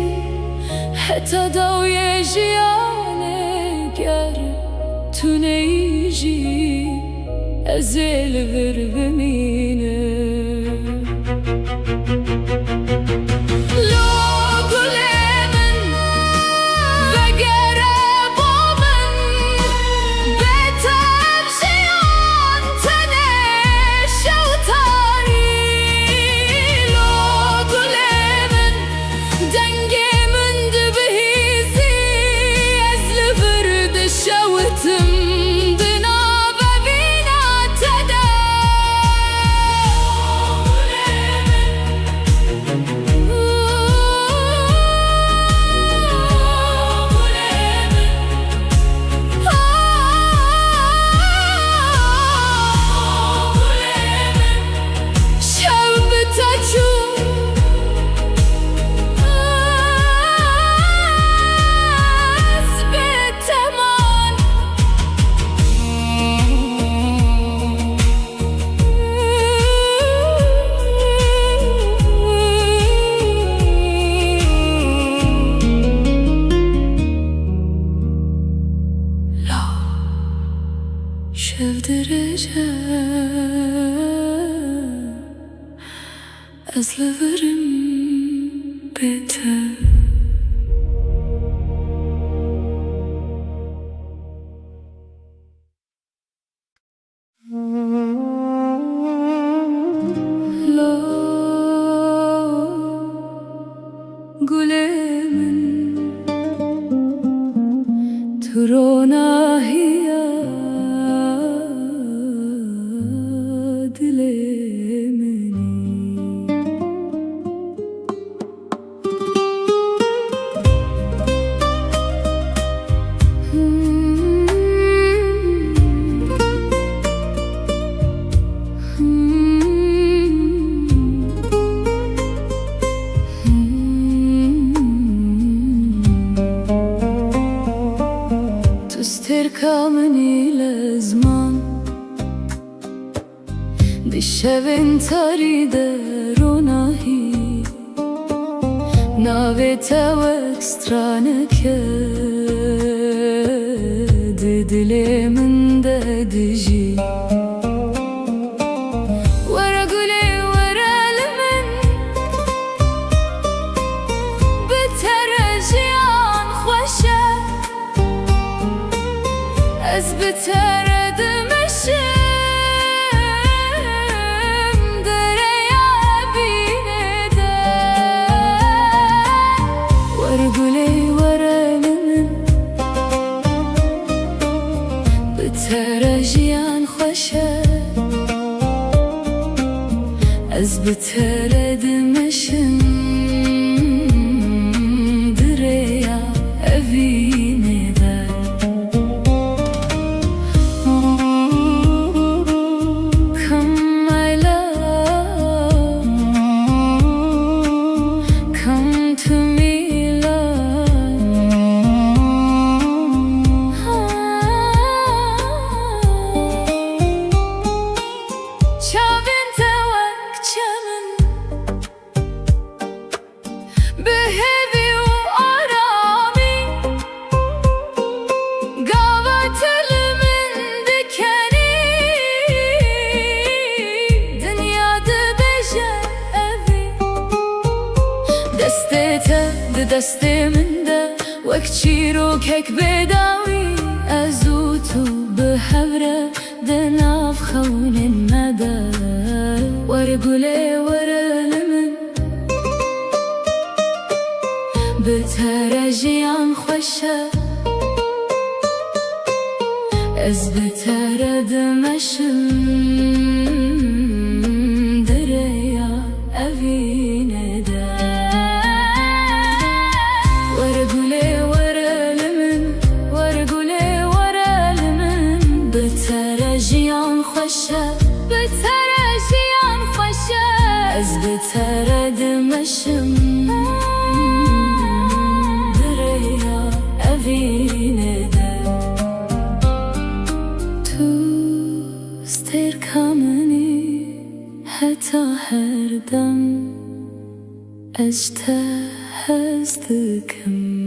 حتى ضوي جياني گر تو نیجی ازل ور بمینه. Logulemin ve gere bomin beter jiyan tene şevtari. Logulemin dengemin dibihizi ez li vir de şew Şevdireceğim ezlerim biter. Gülemin turona hiya dilemini تستركمني لزمان بشوين تريد روناهي ناويتا وكسترانك ددلي من ددجي Ez biteredim eşim dereye binede Varguley varelimin biterejiyan xoşe Ez biteredim eşim dereye evinede دستمنده وك چیروکک بداوی ازوتو بهوره دناف خون مده ورگله ورلمن بترجیان خوشه از بتردمشم دریا اوینه ده بترجیان خوشه بترجیان خوشه از بتردمشم دریا اوینه ده تو استرکمنی حتی هر دم از ته هستکم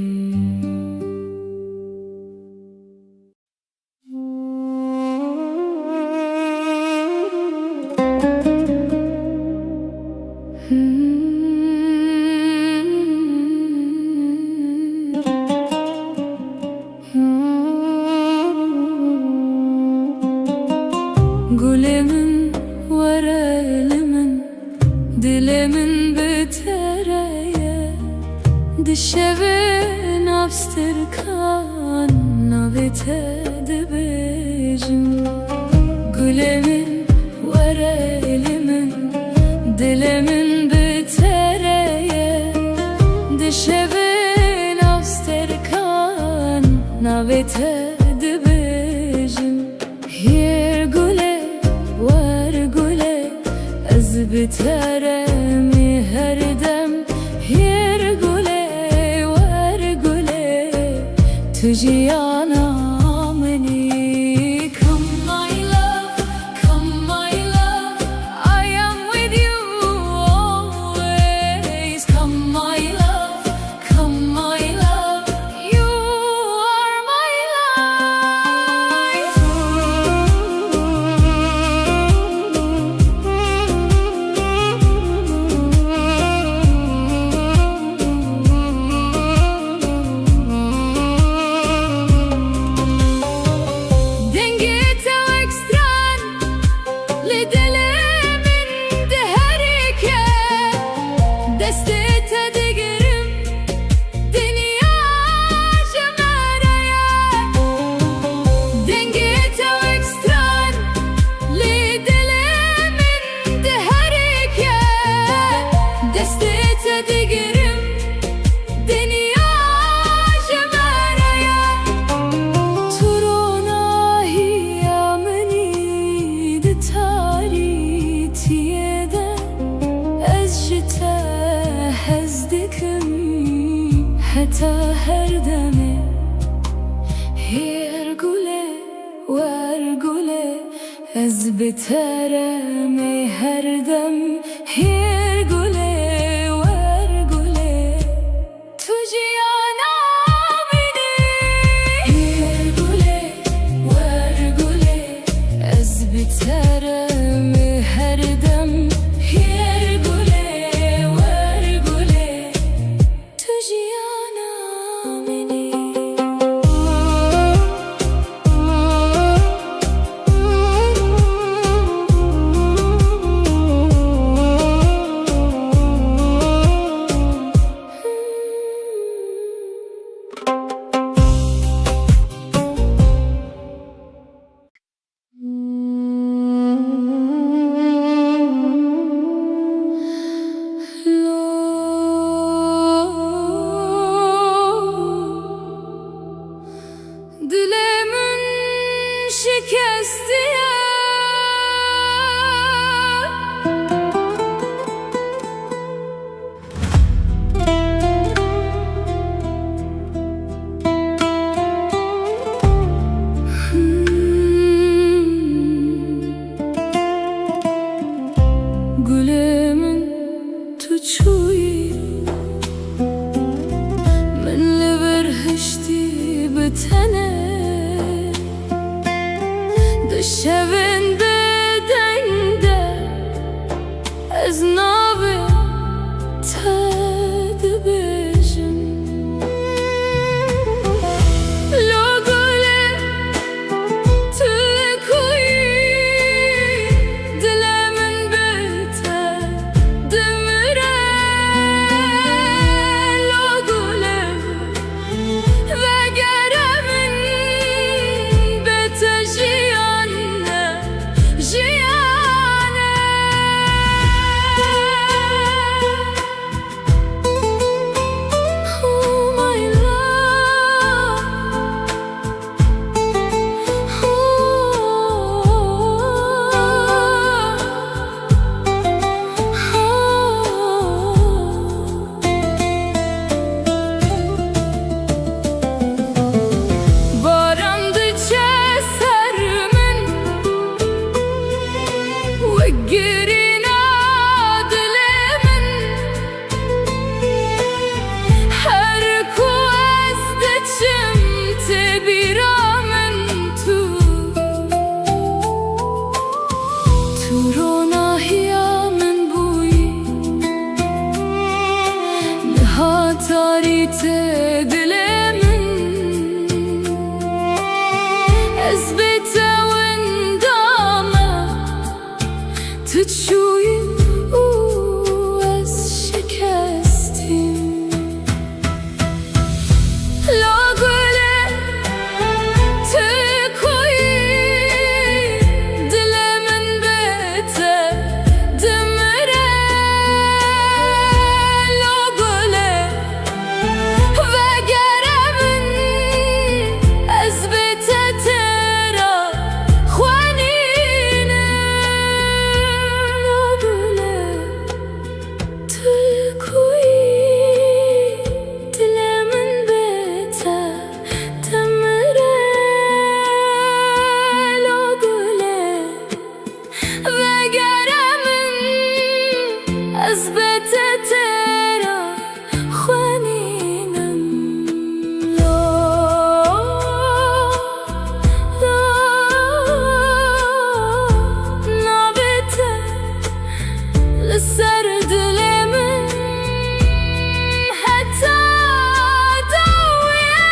Gülemin varelimin dilemin bitereye dişevin abstirkan navite dibejim Gülemin varelimin dilemin bitereye dişevin abstirkan navite dibejim Yer güle var güle ez biteremi her dem Yer güle var güle tüciyana meni Come my love, come my love I am with you always Come my love, come my love You are my life حتى هردمه هيرگوله ورگوله از بترمه هردم هيرگوله ورگوله تو جیانا بینی هيرگوله ورگوله از بترمه هردم هيرگوله ورگوله تو جیانا بینی Dilemin şikesti Gülemin tuçuyi من لبرهشتی بتنه دشونده دنده از نابه تد بجم لگله تلکوی دلمن بته دمره لگله وگرمن بته جیانه جیانه Oh my love Barandıça sermin Vegirina dilemin Her kuazdeçim tebiramin Turona hiyamin buyi Nihatarite dilemin Ezbete wendama تشوي از شکستیم لاگله تکوی دل من بته دمره لاگله وگرمن از بته ترا خوانینه لاگله تکوی دل من بته دمره لاگله وگرمن از بته ترا خوانینم لا لا نابته لسر دل من حتی دویه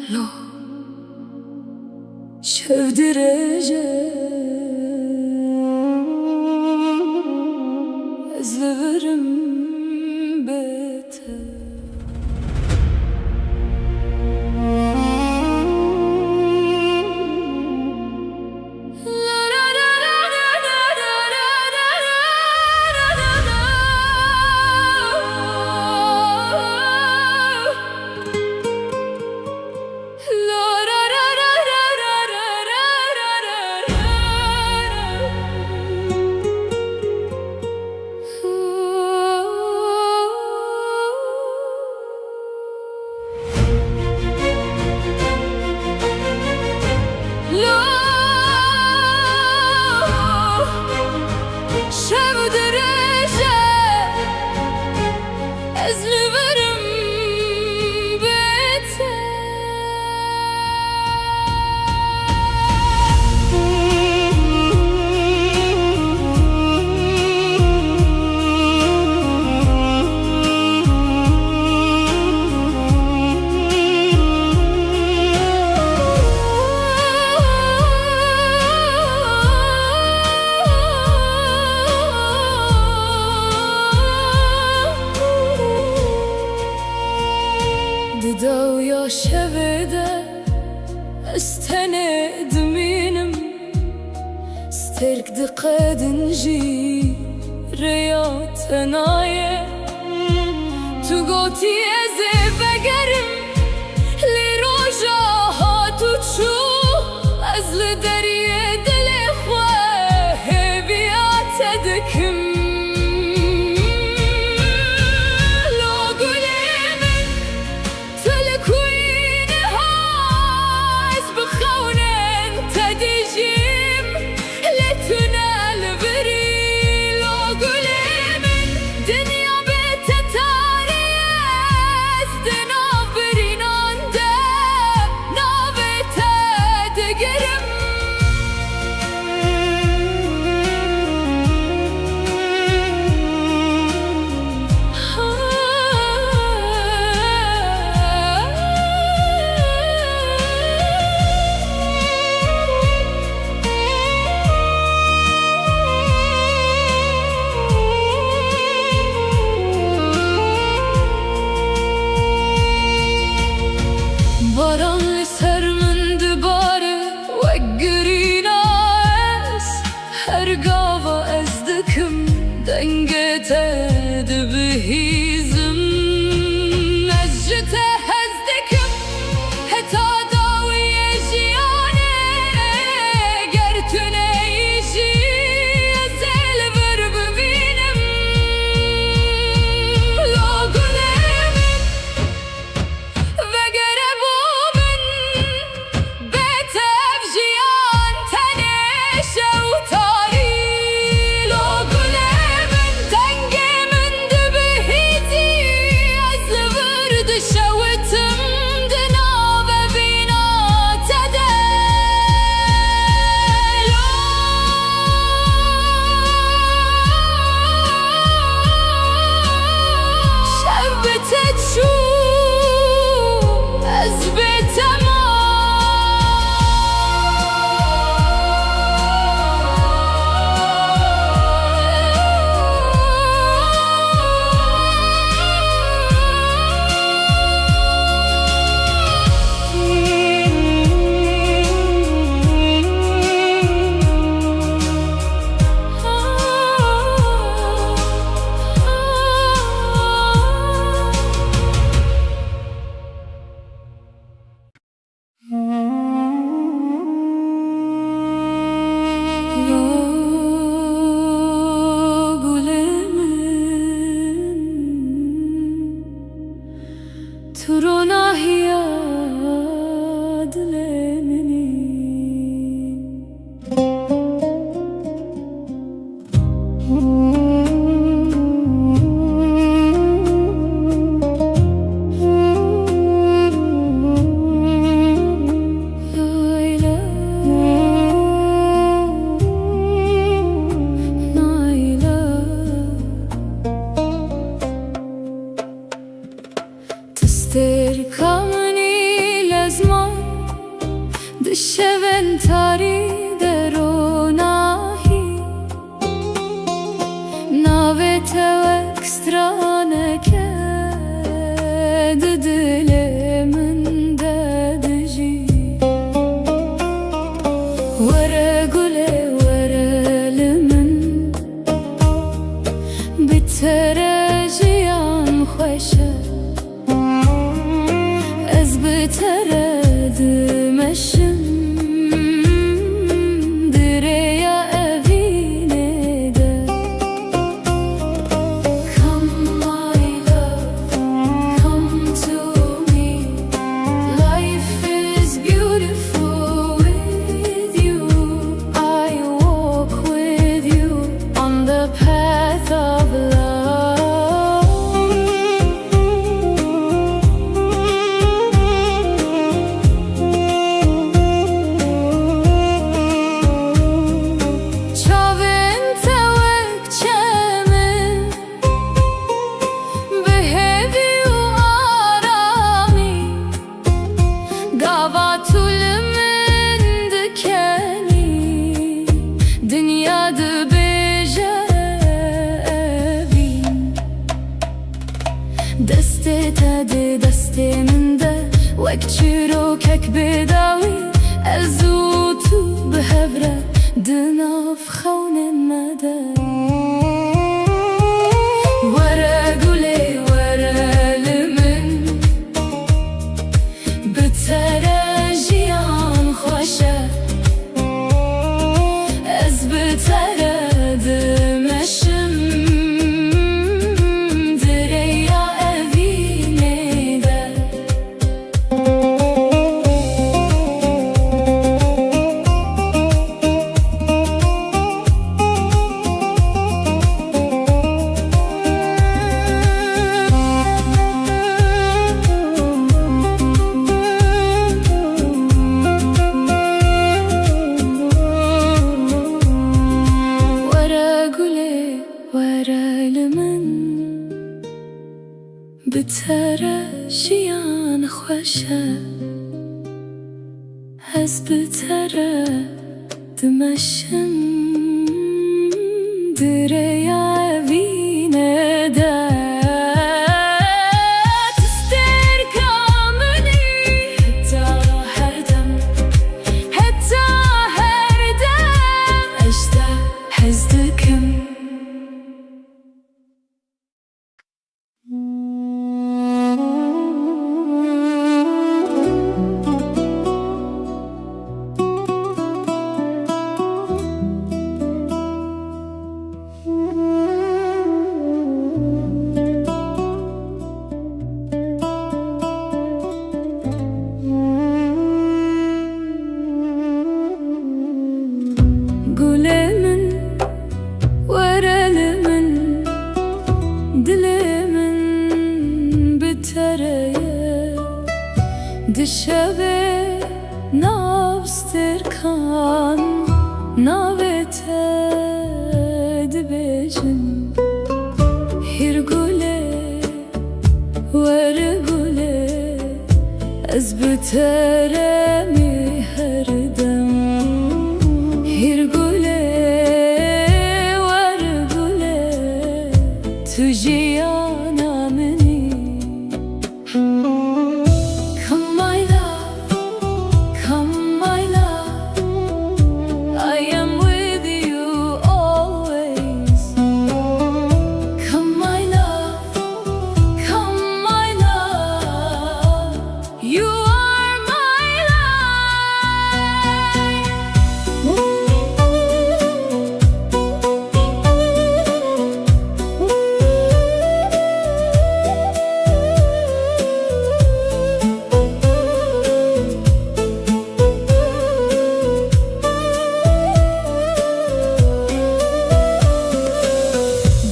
لو şevdirece ezlerim bete قد نجي ريات نايه تو گوتی از بگرم لی روژا ها تو چو از لدریه دل خواه بیات دکم لو گلی من تلکوین هاز بخونن تدیجیم لتنا البری لو گلی من دنیا باران سر من دباره و گرینا از هر گاوا از دکم دنگت دبهیزم از جته از دکم هتا داوی جیانه گرتونه ایشی از البر ببینم لو گلم وگره تستركمني لازمان دشون تاری دروناهی ناوت و اکسترانه کد دل من ددجی ورا گله ورا لمن بترجیان خوشه ترد مشم دریا evine de Come my love, come to me Life is beautiful with you I walk with you on the path of love دسته من ده وک چیروکک بداوی از او تو به هفره دناف خونه dem. Were gulê were li min, bi te re jiyan xweş e. Ez bi te re dimeşim, direya evînê de. Bi te re jiyan xweş e. Ez bi te re dimeşim, direya evînê de. Tistêrka minî heta her dem, heta her dem. Ez te hez dikim. Gulê min, were li min, dilê min bi te re ye. Di şevê nav stêrkan, navê te dibêjin. Hîr gulê were gulê, ez bi te re mi her dem. Hîr gulê were gulê, tu jiyana minî. Come my love, come my love, I am with you always. Come my love, come my love, you are my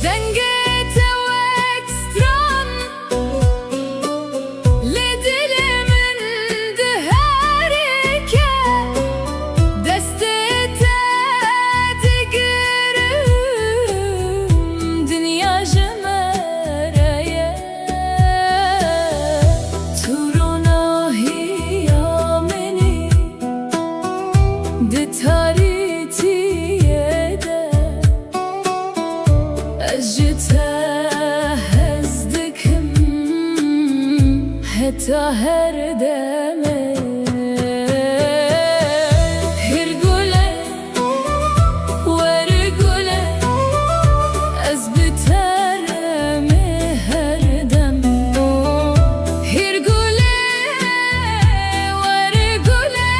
Dengete wek stran, li dilê min diherike. Destê te digirim, dinya ji me re ye. Tu ronahiya minî, di tarîtiyê de. Ez ji te hez dikim, heta her demê. Hîr gulê were gulê, ez bi te re mi her dem. Hîr gulê were gulê,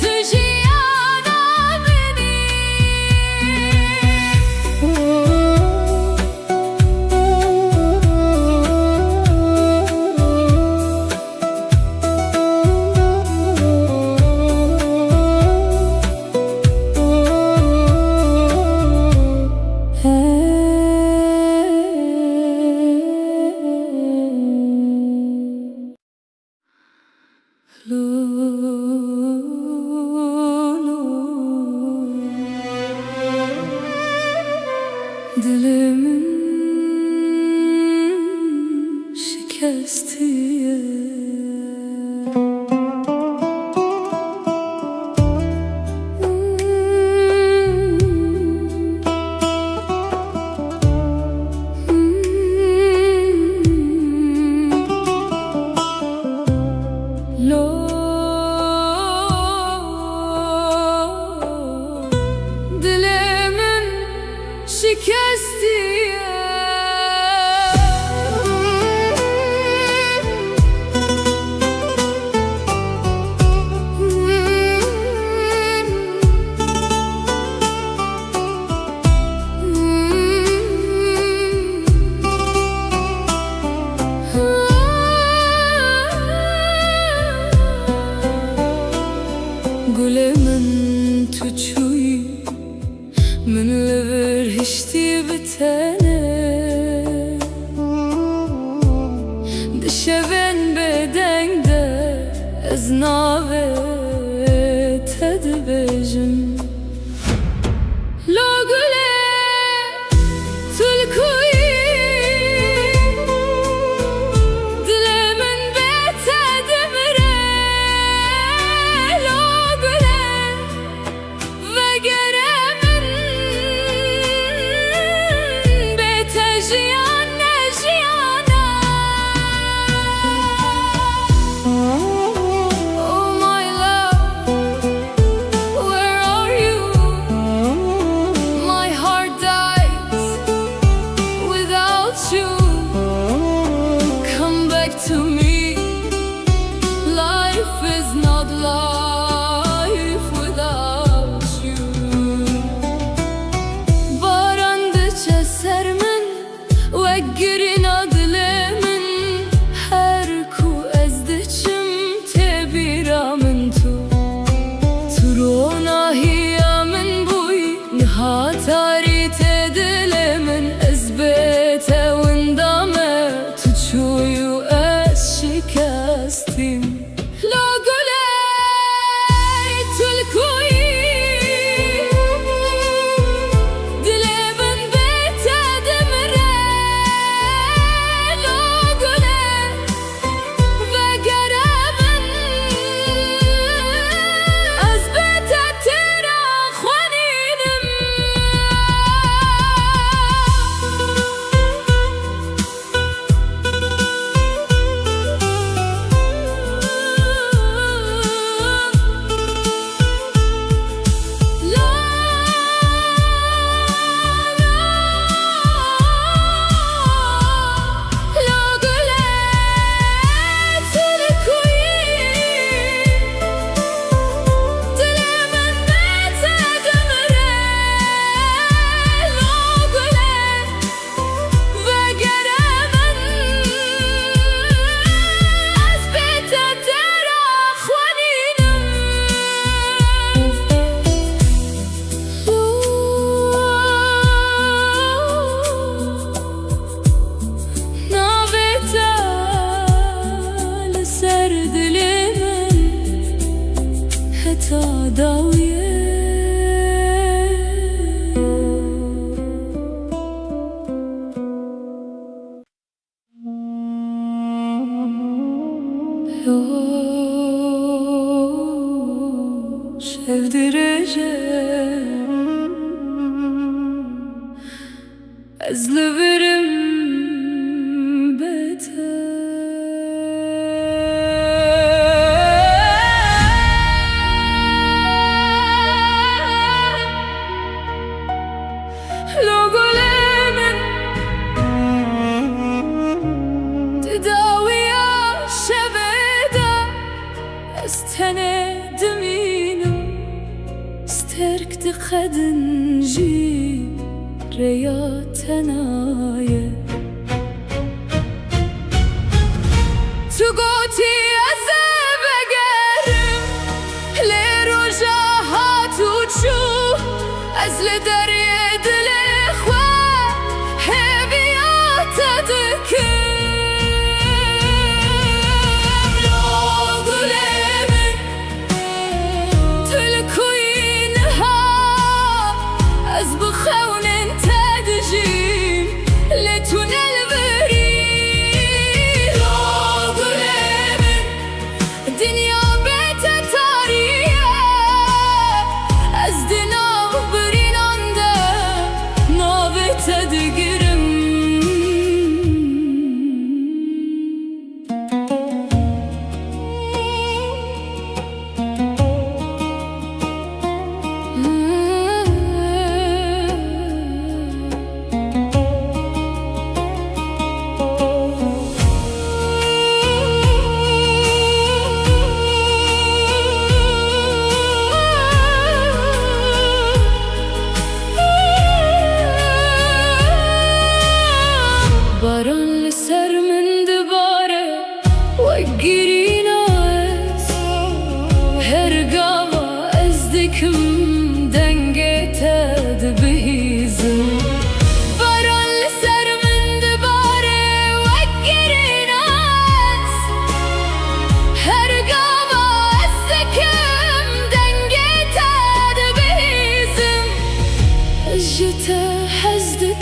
tu jiyana minî. Dilimin şikestiye. Dilimin گل من تو چوی من لبر هشتی بتنه دشون بدنگ ده از ناوه تد بجم لو گله تلکوی to me, life is not life without you. Barandıça sermin ve girin adlemin her ku ezdiçim tebiramın tu turona hiyamin buy nihatari tedilemin ezbete windame tuçuyu شکستیم لا گله تلکوی دل من به تدمره لا گله وگره من از بتت را خوانینم داویه sevdireceğim ezleverim beter استركت خدنجي رياتنا تقوتي أزبقرم لرجاها تشوف أزل دريد الإخوة هبيات تذكر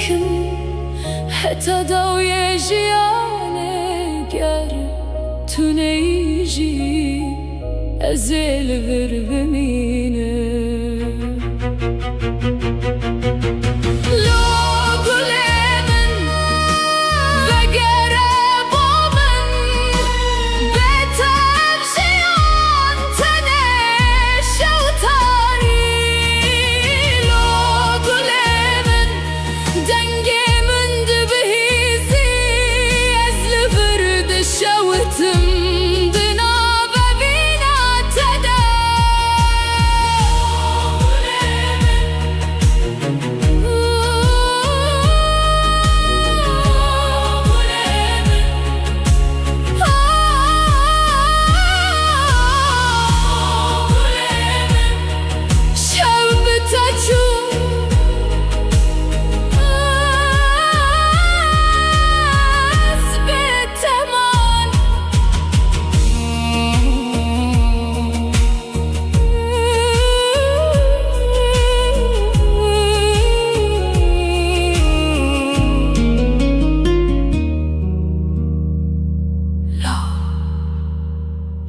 دكم حتى داوية جياني گر تو نیجی ازل ور بمینه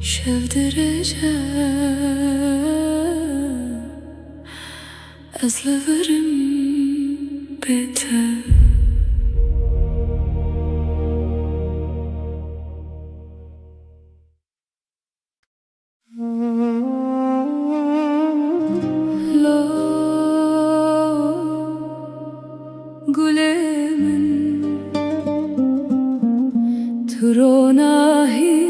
شب درجة أزلفرم بيته لا قلمن ترونا هي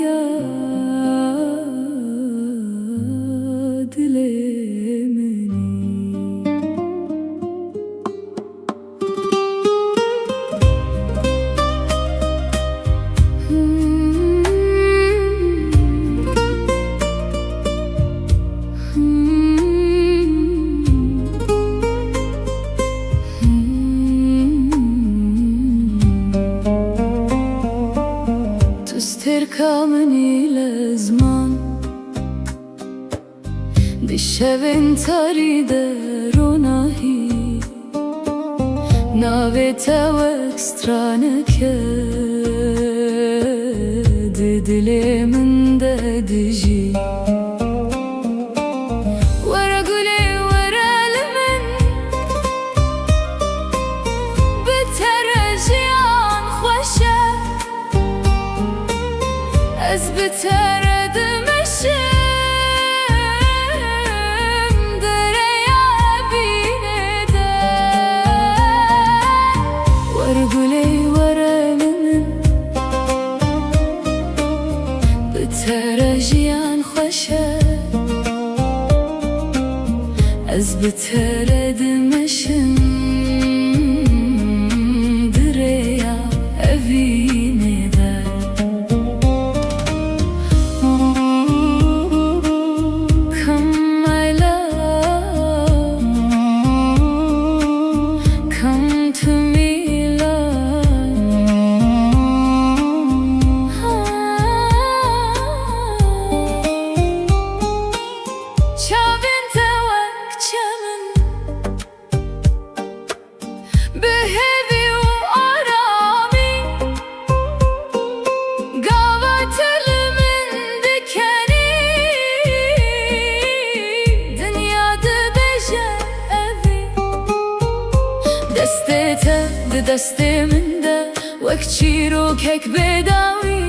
تركمني لزمان بشوين تريد روناهي ناويتا واكسترانك دلي من دجي ورا قولي ورا لمن بترجيان خوشة أثبت رد مشم دريا بيندا ورقولي ورا لمن بترجيان خوشة أثبت رد مشم دريا بيندا دسته من ده وك چیروک هک بداوی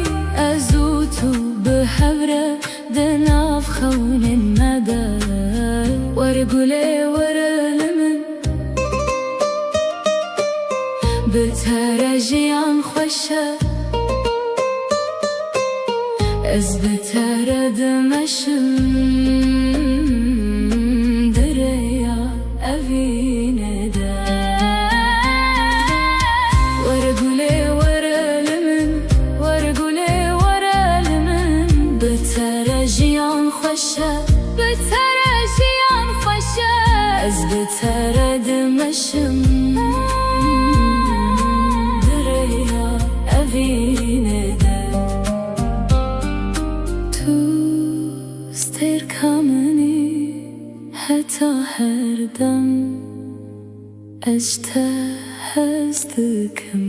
ازوتو بحوره دناف خون مده ورقولي ورا لمن بترجيان خوشه از بترد مشم دريا أفينه ده بترجيان خوشه از بترد مشم دريا أفينه ده تو استركمني حتى هردم اشتهى hezdikim.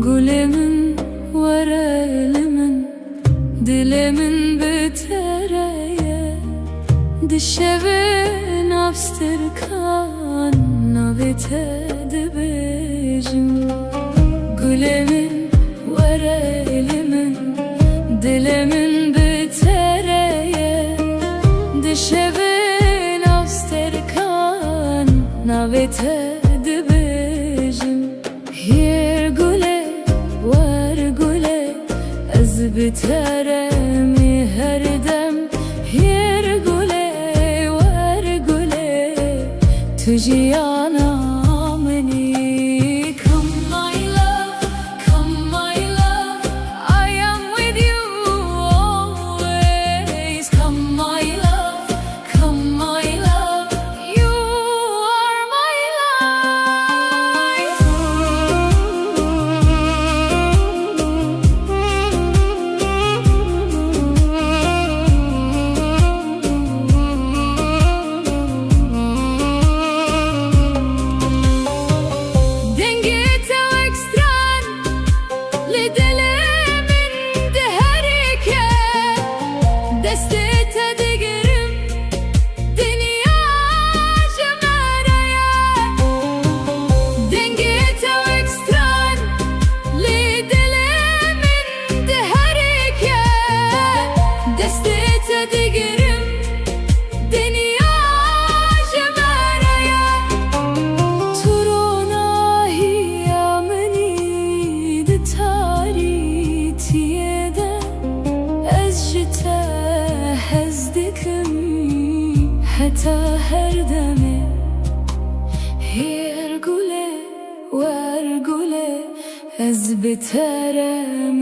Gülemin var elimin, dilimin bitereye, dişevin abstırkan navitedi bejim. Gülemin var elimin, dilimin bitereye, dişevin abstırkan navitedi bejim. Yer güle var güle ez biteremi her dem. Yer güle var güle tujiyana meni. Come my love, come my love, I am with you always. Come my love, come my love, you are my life. Dengete ekstran lidelemin deherike, destete digerim dünya cemereye. Dengete ekstran lidelemin deherike, destete digerim dünya cemereye. Turona hiyameni de taritiyede, ez jite hezdikim heta her deme. Yer güle var güle ez biterem.